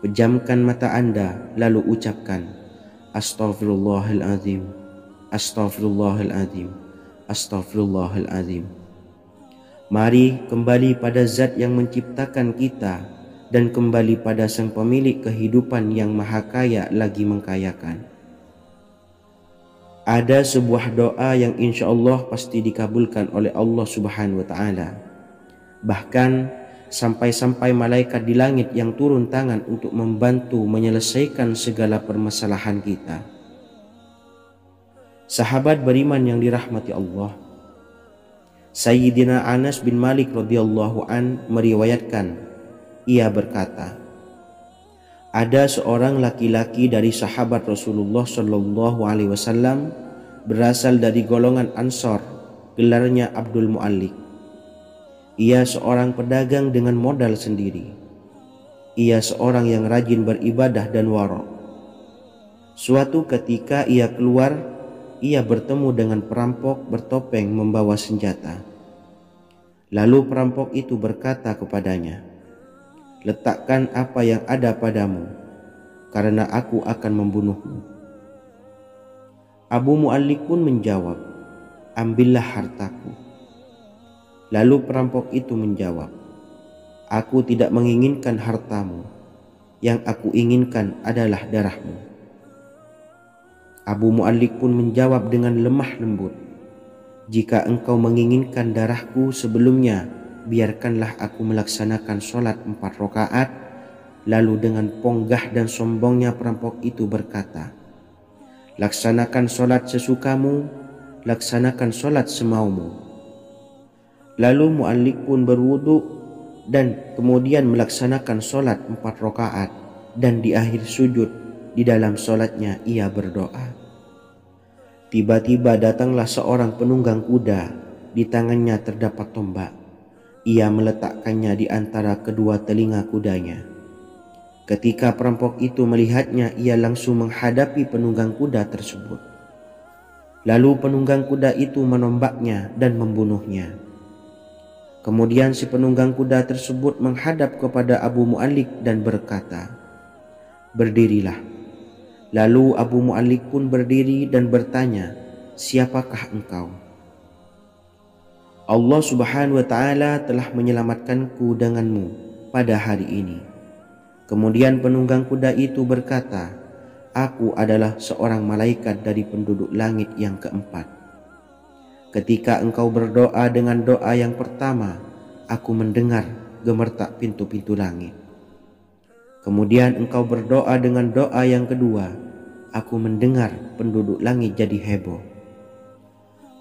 pejamkan mata Anda lalu ucapkan Astaghfirullahaladzim, Astaghfirullahaladzim, Astaghfirullahaladzim. Mari kembali pada Zat yang menciptakan kita dan kembali pada Sang Pemilik kehidupan yang maha kaya lagi mengkayakan. Ada sebuah doa yang insya Allah pasti dikabulkan oleh Allah Subhanahu wa Ta'ala. Bahkan sampai-sampai malaikat di langit yang turun tangan untuk membantu menyelesaikan segala permasalahan kita. Sahabat beriman yang dirahmati Allah, Sayyidina Anas bin Malik radhiyallahu an meriwayatkan, ia berkata, ada seorang laki-laki dari sahabat Rasulullah Shallallahu Alaihi Wasallam berasal dari golongan Ansor, gelarnya Abdul Mu'allik. Ia seorang pedagang dengan modal sendiri. Ia seorang yang rajin beribadah dan wara'. Suatu ketika ia keluar, ia bertemu dengan perampok bertopeng membawa senjata. Lalu perampok itu berkata kepadanya, letakkan apa yang ada padamu, karena aku akan membunuhmu. Abu Mu'allik pun menjawab, ambillah hartaku. Lalu perampok itu menjawab, aku tidak menginginkan hartamu, yang aku inginkan adalah darahmu. Abu Mu'allik pun menjawab dengan lemah lembut, jika engkau menginginkan darahku sebelumnya, biarkanlah aku melaksanakan sholat 4 rakaat. Lalu dengan ponggah dan sombongnya perampok itu berkata, laksanakan sholat sesukamu, laksanakan sholat semaumu. Lalu Mu'allik pun berwudu dan kemudian melaksanakan sholat 4 rakaat, dan di akhir sujud di dalam sholatnya ia berdoa. Tiba-tiba datanglah seorang penunggang kuda, di tangannya terdapat tombak. Ia meletakkannya di antara kedua telinga kudanya. Ketika perampok itu melihatnya, ia langsung menghadapi penunggang kuda tersebut. Lalu penunggang kuda itu menombaknya dan membunuhnya. Kemudian si penunggang kuda tersebut menghadap kepada Abu Mu'allik dan berkata, berdirilah. Lalu Abu Mu'allik pun berdiri dan bertanya, siapakah engkau? Allah Subhanahu wa Ta'ala telah menyelamatkanku denganmu pada hari ini. Kemudian penunggang kuda itu berkata, aku adalah seorang malaikat dari penduduk langit yang keempat. Ketika engkau berdoa dengan doa yang pertama, aku mendengar gemertak pintu-pintu langit. Kemudian engkau berdoa dengan doa yang kedua, aku mendengar penduduk langit jadi heboh.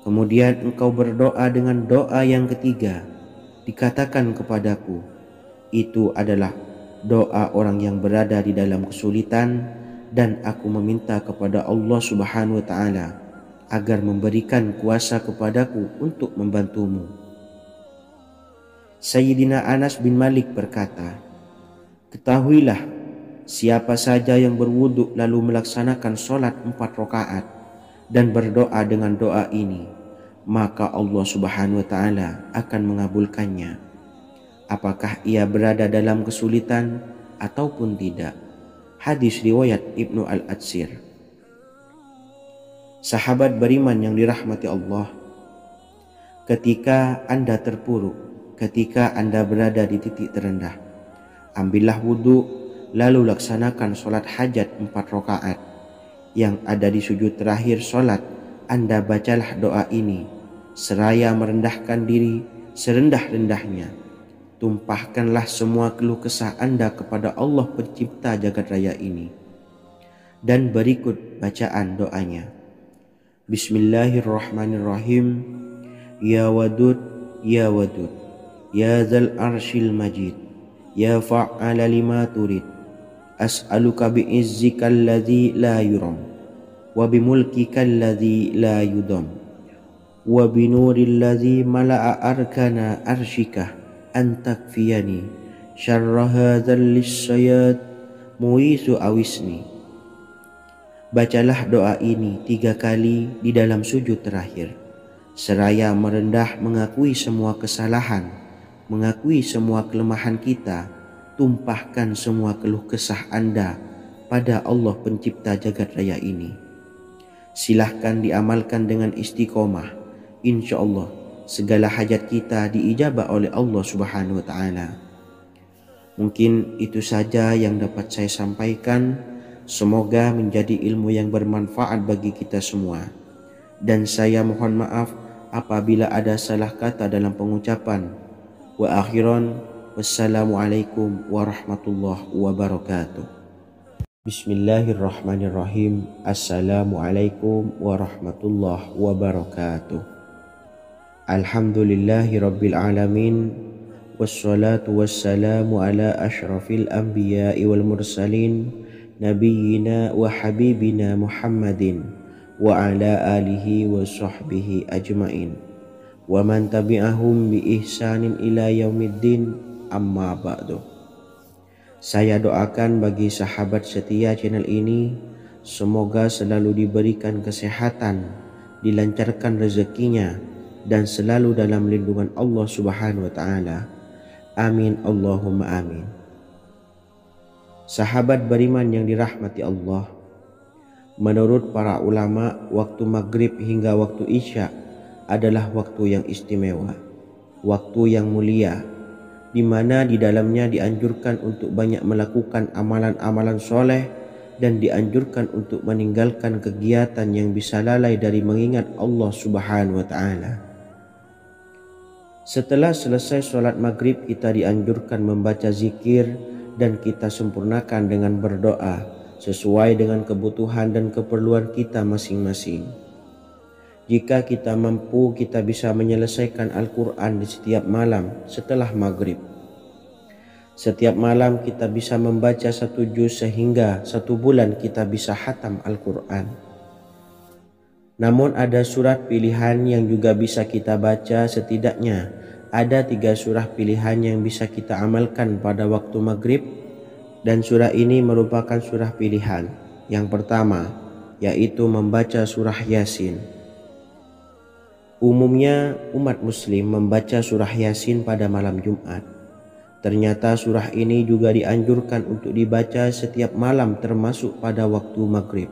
Kemudian engkau berdoa dengan doa yang ketiga, dikatakan kepadaku, itu adalah doa orang yang berada di dalam kesulitan, dan aku meminta kepada Allah Subhanahu wa Ta'ala agar memberikan kuasa kepadaku untuk membantumu. Sayyidina Anas bin Malik berkata, ketahuilah, siapa saja yang berwudu lalu melaksanakan sholat 4 rakaat dan berdoa dengan doa ini, maka Allah Subhanahu wa Ta'ala akan mengabulkannya, apakah ia berada dalam kesulitan ataupun tidak. Hadis riwayat Ibnu Al-Atsir. Sahabat beriman yang dirahmati Allah, ketika Anda terpuruk, ketika Anda berada di titik terendah, ambillah wudu, lalu laksanakan sholat hajat 4 rakaat. Yang ada di sujud terakhir sholat, Anda bacalah doa ini, seraya merendahkan diri serendah-rendahnya. Tumpahkanlah semua keluh kesah Anda kepada Allah pencipta jagat raya ini. Dan berikut bacaan doanya. Bismillahirrahmanirrahim. Ya Wadud, Ya Wadud, Ya Zal Arshil Majid, Ya fa'ala lima turid, as'aluka bi'izzika alladhi la yuram, wa bimulkika alladhi la yudam, wa binuril ladhi mala'a arkana arshika, antakfiyani syarra hadzal lisyayat muisu awisni. Bacalah doa ini 3 kali di dalam sujud terakhir, seraya merendah mengakui semua kesalahan, mengakui semua kelemahan kita. Tumpahkan semua keluh kesah Anda pada Allah pencipta jagat raya ini. Silahkan diamalkan dengan istiqomah. Insya Allah segala hajat kita diijabah oleh Allah Subhanahu wa Ta'ala. Mungkin itu saja yang dapat saya sampaikan. Semoga menjadi ilmu yang bermanfaat bagi kita semua. Dan saya mohon maaf apabila ada salah kata dalam pengucapan. Wa akhiran, wassalamualaikum warahmatullahi wabarakatuh. Bismillahirrahmanirrahim. Assalamualaikum warahmatullahi wabarakatuh. Alhamdulillahi rabbil alamin. Wassalatu wassalamu ala ashrafil anbiya'i wal mursalin, nabiyyina wa habibina Muhammadin wa ala alihi wa sahbihi ajmain wa man tabi'ahum bi ihsanin ila yaumiddin, amma ba'du. Saya doakan bagi sahabat setia channel ini, semoga selalu diberikan kesehatan, dilancarkan rezekinya, dan selalu dalam lindungan Allah Subhanahu wa Ta'ala. Amin Allahumma amin. Sahabat beriman yang dirahmati Allah, menurut para ulama, waktu maghrib hingga waktu isya adalah waktu yang istimewa, waktu yang mulia, di mana di dalamnya dianjurkan untuk banyak melakukan amalan-amalan soleh dan dianjurkan untuk meninggalkan kegiatan yang bisa lalai dari mengingat Allah Subhanahu wa Ta'ala. Setelah selesai sholat maghrib, kita dianjurkan membaca zikir dan kita sempurnakan dengan berdoa sesuai dengan kebutuhan dan keperluan kita masing-masing. Jika kita mampu, kita bisa menyelesaikan Al-Quran di setiap malam setelah maghrib. Setiap malam kita bisa membaca 1 juz sehingga 1 bulan kita bisa khatam Al-Quran. Namun ada surat pilihan yang juga bisa kita baca. Setidaknya ada 3 surah pilihan yang bisa kita amalkan pada waktu maghrib, dan surah ini merupakan surah pilihan. Yang pertama yaitu membaca surah Yasin. Umumnya umat muslim membaca surah Yasin pada malam Jumat. Ternyata surah ini juga dianjurkan untuk dibaca setiap malam termasuk pada waktu maghrib.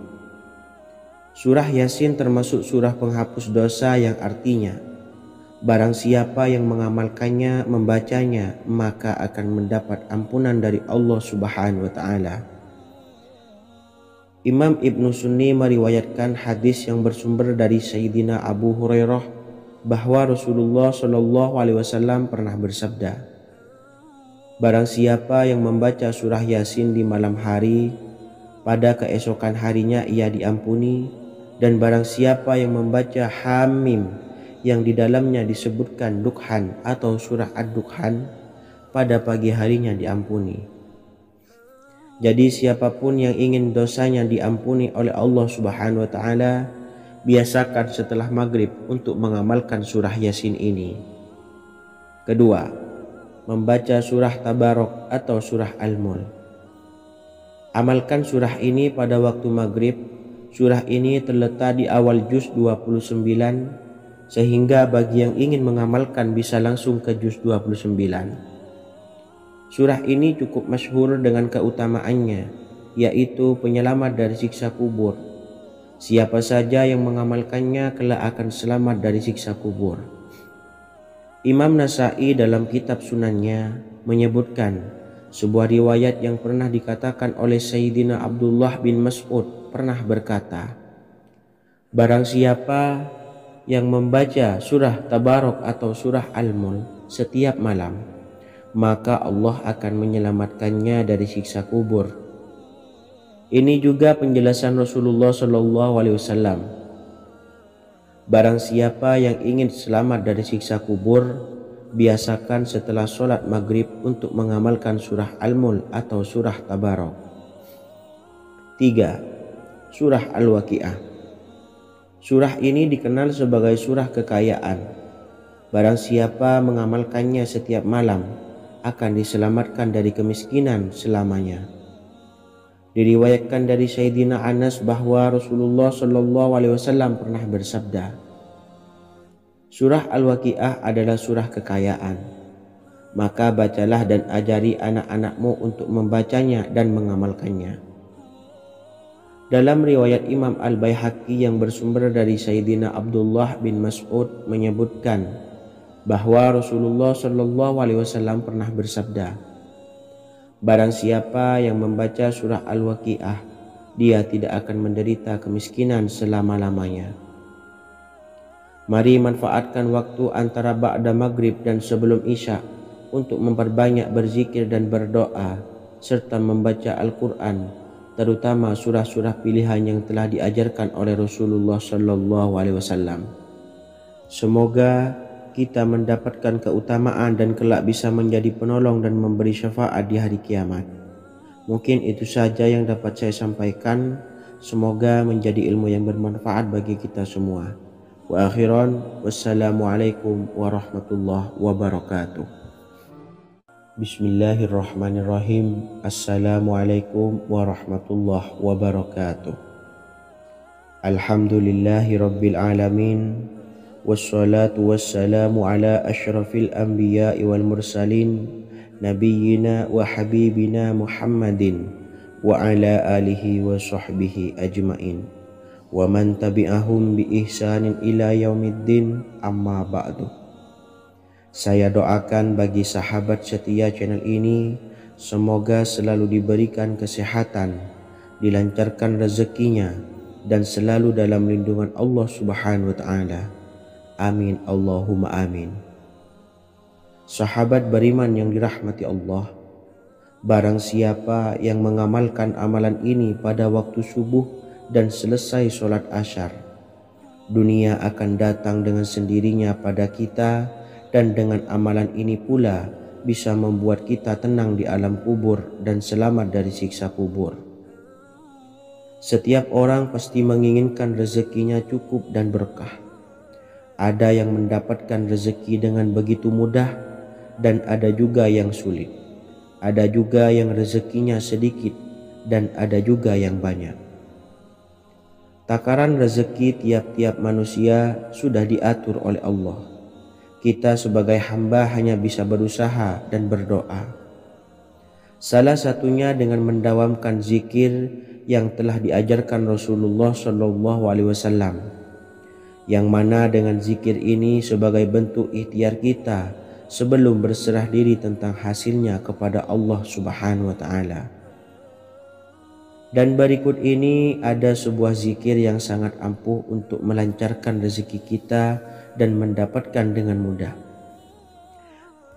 Surah Yasin termasuk surah penghapus dosa yang artinya barang siapa yang mengamalkannya, membacanya, maka akan mendapat ampunan dari Allah Subhanahu wa Ta'ala. Imam Ibnu Sunni meriwayatkan hadis yang bersumber dari Sayyidina Abu Hurairah bahwa Rasulullah Shallallahu Alaihi Wasallam pernah bersabda, barang siapa yang membaca surah Yasin di malam hari, pada keesokan harinya ia diampuni. Dan barang siapa yang membaca Hamim yang di dalamnya disebutkan Dukhan atau surah Ad-Dukhan, pada pagi harinya diampuni. Jadi siapapun yang ingin dosanya diampuni oleh Allah Subhanahu wa Ta'ala, biasakan setelah maghrib untuk mengamalkan surah Yasin ini. Kedua, membaca surah Tabarok atau surah Al-Mulk. Amalkan surah ini pada waktu maghrib. Surah ini terletak di awal juz 29, sehingga bagi yang ingin mengamalkan bisa langsung ke juz 29. Surah ini cukup masyhur dengan keutamaannya, yaitu penyelamat dari siksa kubur. Siapa saja yang mengamalkannya kelak akan selamat dari siksa kubur. Imam Nasa'i dalam kitab Sunannya menyebutkan sebuah riwayat yang pernah dikatakan oleh Sayyidina Abdullah bin Mas'ud pernah berkata, barang siapa yang membaca surah Tabarok atau surah Al-Mulk setiap malam, maka Allah akan menyelamatkannya dari siksa kubur. Ini juga penjelasan Rasulullah Shallallahu Alaihi Wasallam. Barang siapa yang ingin selamat dari siksa kubur, biasakan setelah sholat maghrib untuk mengamalkan surah Al-Mulk atau surah Tabarok. 3. Surah Al-Waqiah. Surah ini dikenal sebagai surah kekayaan. Barang siapa mengamalkannya setiap malam akan diselamatkan dari kemiskinan selamanya. Diriwayatkan dari Sayyidina Anas bahwa Rasulullah Shallallahu Alaihi Wasallam pernah bersabda, surah Al-Waqiah adalah surah kekayaan. Maka bacalah dan ajari anak-anakmu untuk membacanya dan mengamalkannya. Dalam riwayat Imam Al-Baihaqi yang bersumber dari Sayyidina Abdullah bin Mas'ud menyebutkan bahwa Rasulullah Shallallahu Alaihi Wasallam pernah bersabda, barang siapa yang membaca surah Al-Waqiah, dia tidak akan menderita kemiskinan selama-lamanya. Mari manfaatkan waktu antara ba'da maghrib dan sebelum isya untuk memperbanyak berzikir dan berdoa serta membaca Al-Quran, terutama surah-surah pilihan yang telah diajarkan oleh Rasulullah Sallallahu Alaihi Wasallam. Semoga kita mendapatkan keutamaan dan kelak bisa menjadi penolong dan memberi syafaat di hari kiamat. Mungkin itu saja yang dapat saya sampaikan. Semoga menjadi ilmu yang bermanfaat bagi kita semua. Wa akhiran, wassalamualaikum warahmatullahi wabarakatuh. Bismillahirrahmanirrahim. Assalamualaikum warahmatullahi wabarakatuh. Alhamdulillahi rabbil alamin. Wassalatu wassalamu ala asyrafil anbiya'i wal mursalin, nabiyyina wa habibina Muhammadin wa ala alihi wa sahbihi ajmain wa man tabi'ahum bi ihsanin ila yaumiddin, amma ba'du. Saya doakan bagi sahabat setia channel ini, semoga selalu diberikan kesehatan, dilancarkan rezekinya, dan selalu dalam lindungan Allah Subhanahu wa Ta'ala. Amin Allahumma amin. Sahabat beriman yang dirahmati Allah, barang siapa yang mengamalkan amalan ini pada waktu subuh dan selesai sholat asyar, dunia akan datang dengan sendirinya pada kita, dan dengan amalan ini pula bisa membuat kita tenang di alam kubur dan selamat dari siksa kubur. Setiap orang pasti menginginkan rezekinya cukup dan berkah. Ada yang mendapatkan rezeki dengan begitu mudah dan ada juga yang sulit. Ada juga yang rezekinya sedikit dan ada juga yang banyak. Takaran rezeki tiap-tiap manusia sudah diatur oleh Allah. Kita sebagai hamba hanya bisa berusaha dan berdoa. Salah satunya dengan mendawamkan zikir yang telah diajarkan Rasulullah Sallallahu Alaihi Wasallam, yang mana dengan zikir ini sebagai bentuk ikhtiar kita sebelum berserah diri tentang hasilnya kepada Allah Subhanahu wa Ta'ala. Dan berikut ini ada sebuah zikir yang sangat ampuh untuk melancarkan rezeki kita dan mendapatkan dengan mudah.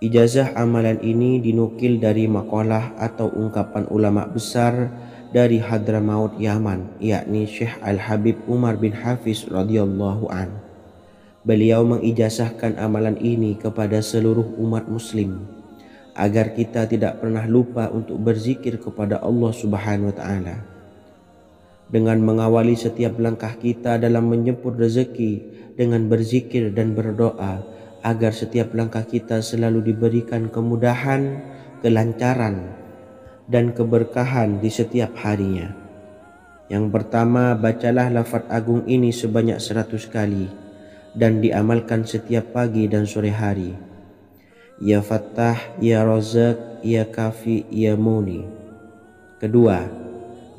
Ijazah amalan ini dinukil dari makalah atau ungkapan ulama besar dari Hadramaut Yaman, yakni Syekh Al-Habib Umar bin Hafiz radhiyallahu an. Beliau mengijazahkan amalan ini kepada seluruh umat muslim agar kita tidak pernah lupa untuk berzikir kepada Allah Subhanahu wa Ta'ala. Dengan mengawali setiap langkah kita dalam menjemput rezeki dengan berzikir dan berdoa agar setiap langkah kita selalu diberikan kemudahan, kelancaran, dan keberkahan di setiap harinya. Yang pertama, bacalah lafaz agung ini sebanyak 100 kali dan diamalkan setiap pagi dan sore hari. Ya Fattah, Ya Razak, Ya Kafi, Ya Muni. Kedua,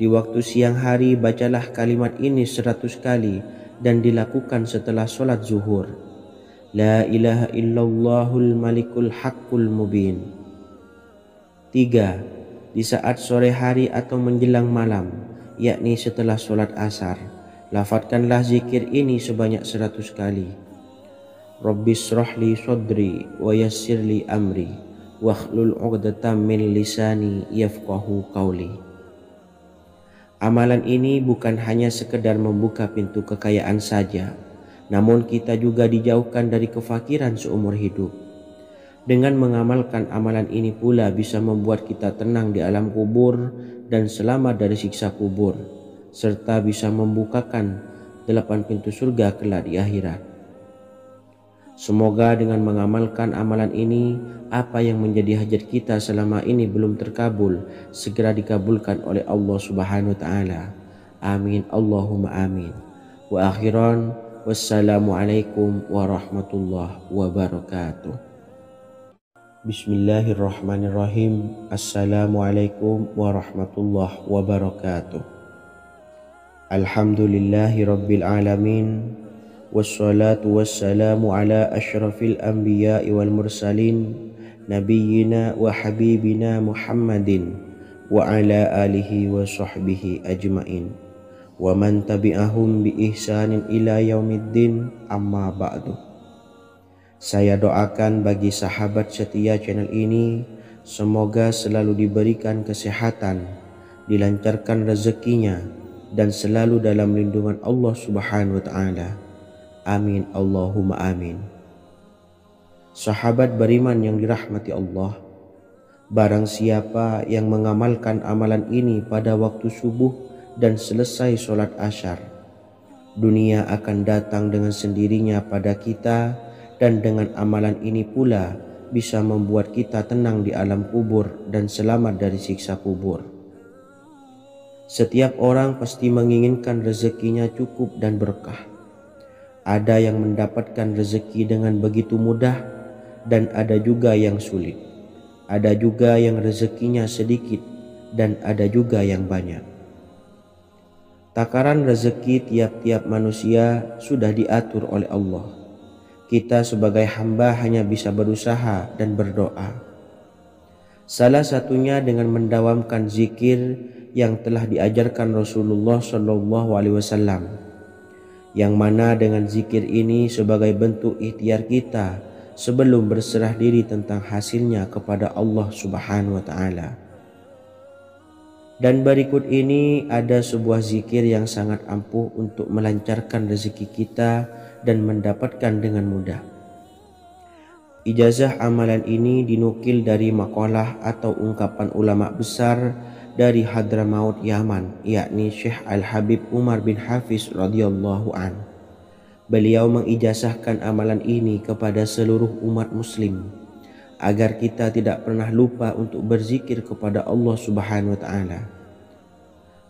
di waktu siang hari bacalah kalimat ini 100 kali dan dilakukan setelah sholat zuhur. La ilaha illallahul malikul haqqul mubin. 3. Di saat sore hari atau menjelang malam, yakni setelah sholat asar, lafadzkanlah zikir ini sebanyak 100 kali. Rabbis shrahli sodri wa yassirli amri wakhlul 'uqdatam min lisani yafqahu qawli. Amalan ini bukan hanya sekedar membuka pintu kekayaan saja, namun kita juga dijauhkan dari kefakiran seumur hidup. Dengan mengamalkan amalan ini pula bisa membuat kita tenang di alam kubur dan selamat dari siksa kubur, serta bisa membukakan 8 pintu surga kelak di akhirat. Semoga dengan mengamalkan amalan ini, apa yang menjadi hajat kita selama ini belum terkabul, segera dikabulkan oleh Allah Subhanahu wa Ta'ala. Amin Allahumma amin. Wa akhiran, wassalamualaikum warahmatullahi wabarakatuh. Bismillahirrahmanirrahim. Assalamualaikum warahmatullahi wabarakatuh. Alhamdulillahi rabbil alamin. Wassalatu wassalamu ala asyrafil anbiya'i wal mursalin, nabiyyina wa habibina Muhammadin wa ala alihi wa sahbihi ajmain wa man tabi'ahum bi ihsanin ila yaumiddin, amma ba'du. Saya doakan bagi sahabat setia channel ini, semoga selalu diberikan kesehatan, dilancarkan rezekinya, dan selalu dalam lindungan Allah Subhanahu wa Ta'ala. Amin Allahumma amin. Sahabat beriman yang dirahmati Allah, barang siapa yang mengamalkan amalan ini pada waktu subuh dan selesai sholat asyar, dunia akan datang dengan sendirinya pada kita, dan dengan amalan ini pula bisa membuat kita tenang di alam kubur dan selamat dari siksa kubur. Setiap orang pasti menginginkan rezekinya cukup dan berkah. Ada yang mendapatkan rezeki dengan begitu mudah, dan ada juga yang sulit. Ada juga yang rezekinya sedikit, dan ada juga yang banyak. Takaran rezeki tiap-tiap manusia sudah diatur oleh Allah. Kita sebagai hamba hanya bisa berusaha dan berdoa. Salah satunya dengan mendawamkan zikir yang telah diajarkan Rasulullah SAW, yang mana dengan zikir ini sebagai bentuk ikhtiar kita sebelum berserah diri tentang hasilnya kepada Allah Subhanahu wa Ta'ala. Dan berikut ini ada sebuah zikir yang sangat ampuh untuk melancarkan rezeki kita dan mendapatkan dengan mudah. Ijazah amalan ini dinukil dari makalah atau ungkapan ulama besar dari Hadramaut Yaman, yakni Syekh Al-Habib Umar bin Hafiz radhiyallahu an. Beliau mengijazahkan amalan ini kepada seluruh umat muslim agar kita tidak pernah lupa untuk berzikir kepada Allah Subhanahu wa Ta'ala.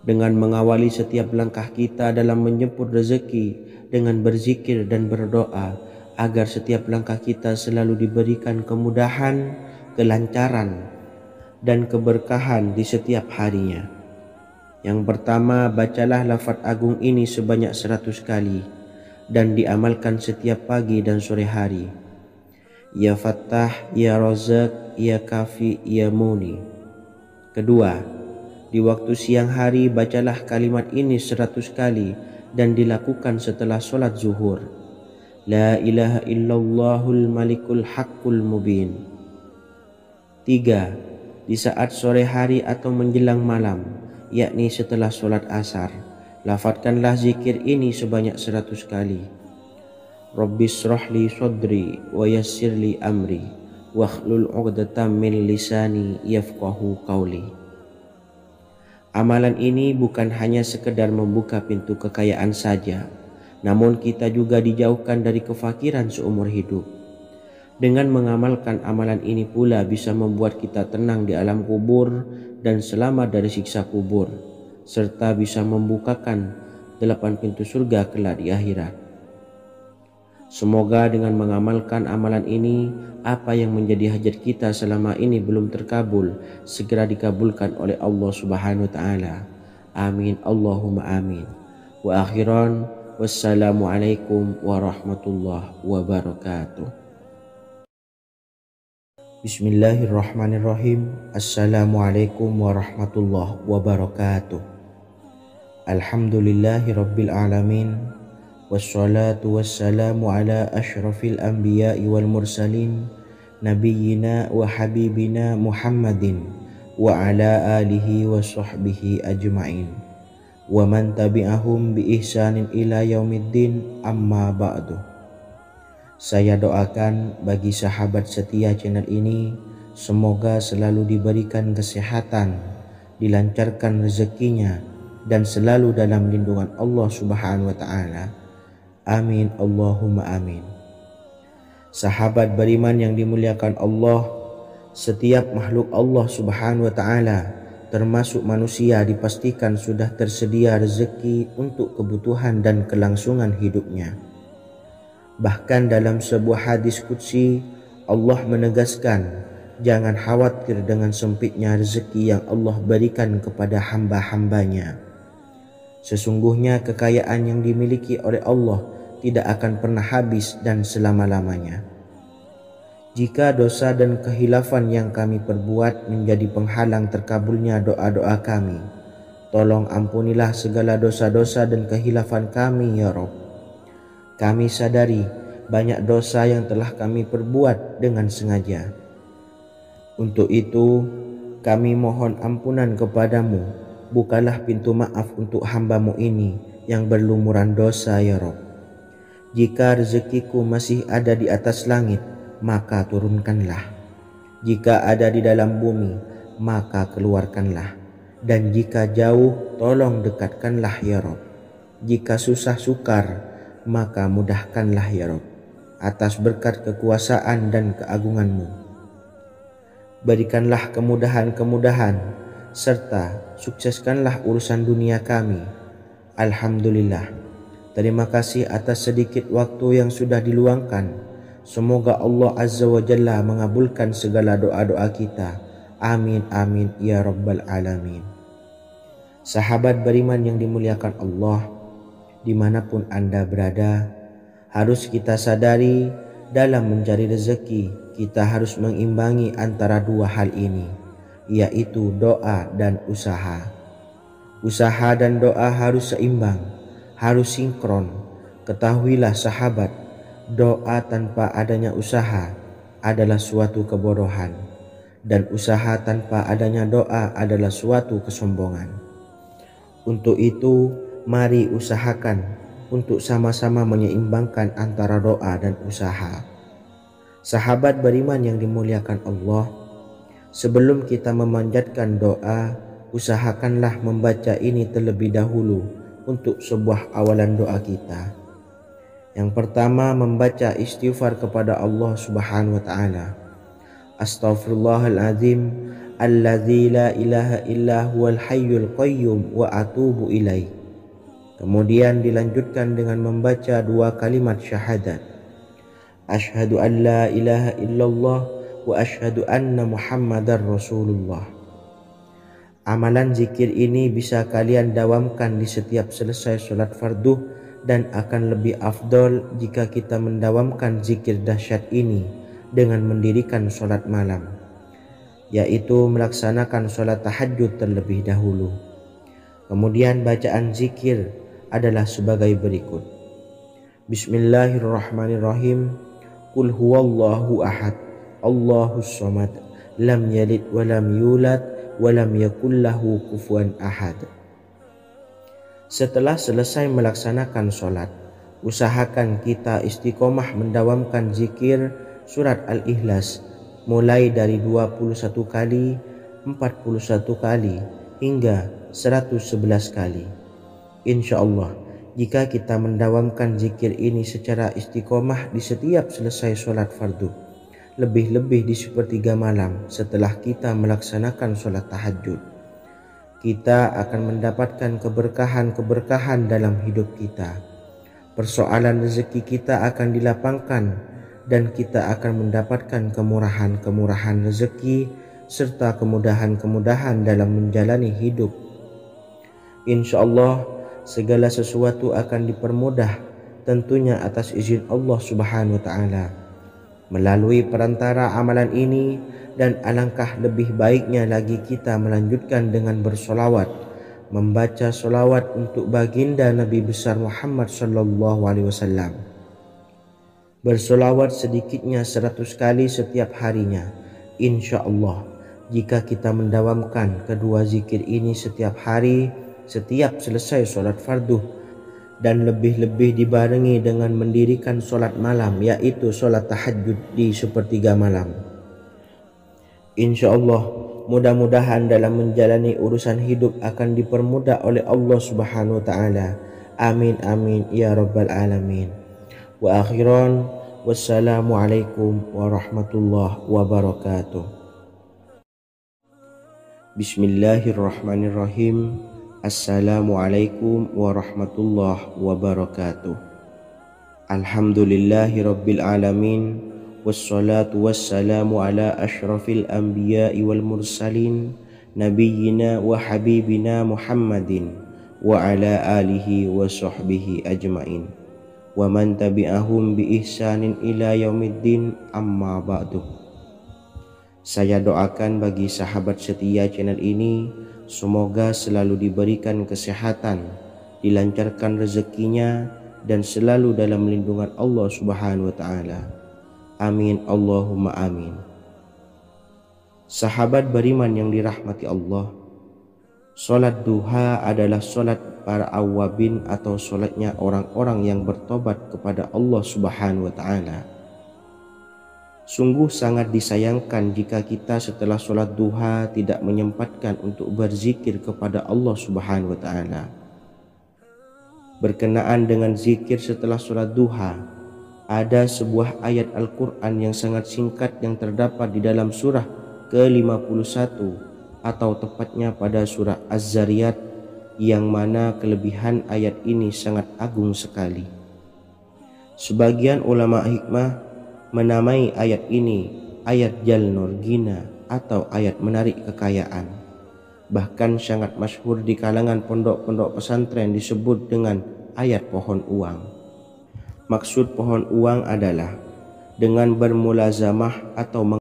Dengan mengawali setiap langkah kita dalam menjemput rezeki dengan berzikir dan berdoa agar setiap langkah kita selalu diberikan kemudahan, kelancaran, dan keberkahan di setiap harinya. Yang pertama, bacalah lafaz agung ini sebanyak 100 kali dan diamalkan setiap pagi dan sore hari. Ya Fattah, Ya Razak, Ya Kafi, Ya Muni. Kedua, di waktu siang hari bacalah kalimat ini 100 kali dan dilakukan setelah sholat zuhur. La ilaha illallahul malikul haqqul mubin. Tiga, di saat sore hari atau menjelang malam, yakni setelah sholat asar, lafadzkanlah zikir ini sebanyak 100 kali. Rabbishrahli sadri wa yassirli amri wakhlul 'uqdatam min lisani yafqahu qawli. Amalan ini bukan hanya sekedar membuka pintu kekayaan saja, namun kita juga dijauhkan dari kefakiran seumur hidup. Dengan mengamalkan amalan ini pula bisa membuat kita tenang di alam kubur dan selamat dari siksa kubur, serta bisa membukakan 8 pintu surga kelak di akhirat. Semoga dengan mengamalkan amalan ini, apa yang menjadi hajat kita selama ini belum terkabul, segera dikabulkan oleh Allah Subhanahu wa Ta'ala. Amin Allahumma amin. Wa akhiran, wassalamualaikum warahmatullahi wabarakatuh. Bismillahirrahmanirrahim. Assalamualaikum warahmatullahi wabarakatuh. Alhamdulillahi rabbil alamin. Wassalatu wassalamu ala ashrafil anbiya'i wal mursalin, nabiyyina wa habibina Muhammadin wa ala alihi wa sahbihi ajma'in, wa man tabi'ahum bi ihsanin ila yaumiddin, amma ba'du. Saya doakan bagi sahabat setia channel ini, semoga selalu diberikan kesehatan, dilancarkan rezekinya, dan selalu dalam lindungan Allah Subhanahu wa Ta'ala. Amin Allahumma amin. Sahabat beriman yang dimuliakan Allah, setiap makhluk Allah Subhanahu wa Ta'ala termasuk manusia dipastikan sudah tersedia rezeki untuk kebutuhan dan kelangsungan hidupnya. Bahkan dalam sebuah hadis qudsi, Allah menegaskan, jangan khawatir dengan sempitnya rezeki yang Allah berikan kepada hamba-hambanya. Sesungguhnya kekayaan yang dimiliki oleh Allah tidak akan pernah habis dan selama-lamanya. Jika dosa dan kehilafan yang kami perbuat menjadi penghalang terkabulnya doa-doa kami, Tolong ampunilah segala dosa-dosa dan kehilafan kami ya Rabb. Kami sadari banyak dosa yang telah kami perbuat dengan sengaja. Untuk itu kami mohon ampunan kepadamu. Bukalah pintu maaf untuk hamba-Mu ini yang berlumuran dosa ya Rabb. Jika rezekiku masih ada di atas langit, maka turunkanlah. Jika ada di dalam bumi, maka keluarkanlah. Dan jika jauh, tolong dekatkanlah ya Rabb. Jika susah sukar, maka mudahkanlah ya Rabb, atas berkat kekuasaan dan keagungan-Mu. Berikanlah kemudahan-kemudahan, serta sukseskanlah urusan dunia kami. Alhamdulillah. Terima kasih atas sedikit waktu yang sudah diluangkan. Semoga Allah Azza wa Jalla mengabulkan segala doa-doa kita. Amin amin ya rabbal alamin. Sahabat beriman yang dimuliakan Allah, dimanapun Anda berada, harus kita sadari dalam mencari rezeki kita harus mengimbangi antara dua hal ini, yaitu doa dan usaha. Usaha dan doa harus seimbang, harus sinkron. Ketahuilah sahabat, doa tanpa adanya usaha adalah suatu kebodohan, dan usaha tanpa adanya doa adalah suatu kesombongan. Untuk itu, mari usahakan untuk sama-sama menyeimbangkan antara doa dan usaha. Sahabat beriman yang dimuliakan Allah, sebelum kita memanjatkan doa, usahakanlah membaca ini terlebih dahulu untuk sebuah awalan doa kita. Yang pertama, membaca istighfar kepada Allah Subhanahu wa taala. Astaghfirullahalazim alladzi la ilaha illa huwal hayyul qayyum wa atubu ilaih. Kemudian dilanjutkan dengan membaca dua kalimat syahadat. Asyhadu an la ilaha illallah wa asyhadu anna Muhammadar Rasulullah. Amalan zikir ini bisa kalian dawamkan di setiap selesai sholat fardu, dan akan lebih afdol jika kita mendawamkan zikir dahsyat ini dengan mendirikan sholat malam, yaitu melaksanakan sholat tahajud terlebih dahulu. Kemudian bacaan zikir adalah sebagai berikut. Bismillahirrahmanirrahim. Qul huwallahu ahad, Allahus samad, lam yalid wa lam yulad wa lam yakul lahu kufuwan ahad. Setelah selesai melaksanakan sholat, usahakan kita istiqomah mendawamkan zikir surat Al-Ikhlas mulai dari 21 kali, 41 kali, hingga 111 kali. Insya Allah, jika kita mendawamkan zikir ini secara istiqomah di setiap selesai sholat fardu, lebih-lebih di sepertiga malam setelah kita melaksanakan sholat tahajud, kita akan mendapatkan keberkahan-keberkahan dalam hidup kita. Persoalan rezeki kita akan dilapangkan, dan kita akan mendapatkan kemurahan-kemurahan rezeki serta kemudahan-kemudahan dalam menjalani hidup. Insya Allah, segala sesuatu akan dipermudah, tentunya atas izin Allah Subhanahu wa taala. Melalui perantara amalan ini, dan alangkah lebih baiknya lagi kita melanjutkan dengan bersolawat, membaca solawat untuk baginda Nabi besar Muhammad sallallahu alaihi wasallam. Bersolawat sedikitnya 100 kali setiap harinya. Insya Allah, jika kita mendawamkan kedua zikir ini setiap hari, setiap selesai sholat fardu, dan lebih-lebih dibarengi dengan mendirikan sholat malam, yaitu sholat tahajud di sepertiga malam, insya Allah, mudah-mudahan dalam menjalani urusan hidup akan dipermudah oleh Allah Subhanahu wa ta'ala. Amin amin ya rabbal alamin. Wa akhiran, wassalamualaikum warahmatullahi wabarakatuh. Bismillahirrahmanirrahim. Assalamualaikum warahmatullahi wabarakatuh. Alhamdulillahi rabbil alamin, wassalatu wassalamu ala ashrafil anbiya'i wal mursalin, nabiyyina wa habibina Muhammadin wa ala alihi wa sahbihi ajmain, wa man tabi'ahum bi ihsanin ila yaumiddin, amma ba'du. Saya doakan bagi sahabat setia channel ini, semoga selalu diberikan kesehatan, dilancarkan rezekinya, dan selalu dalam lindungan Allah Subhanahu wa Ta'ala. Amin Allahumma amin. Sahabat beriman yang dirahmati Allah, solat duha adalah solat para awabin atau solatnya orang-orang yang bertobat kepada Allah Subhanahu wa Ta'ala. Sungguh sangat disayangkan jika kita setelah solat duha tidak menyempatkan untuk berzikir kepada Allah Subhanahu wa Ta'ala. Berkenaan dengan zikir setelah solat duha, ada sebuah ayat Al-Quran yang sangat singkat yang terdapat di dalam surah ke-51 atau tepatnya pada surah Az-Zariyat, yang mana kelebihan ayat ini sangat agung sekali. Sebagian ulama hikmah menamai ayat ini ayat Jalnur Gina atau ayat menarik kekayaan. Bahkan sangat masyhur di kalangan pondok-pondok pesantren disebut dengan ayat pohon uang. Maksud pohon uang adalah dengan bermulazamah atau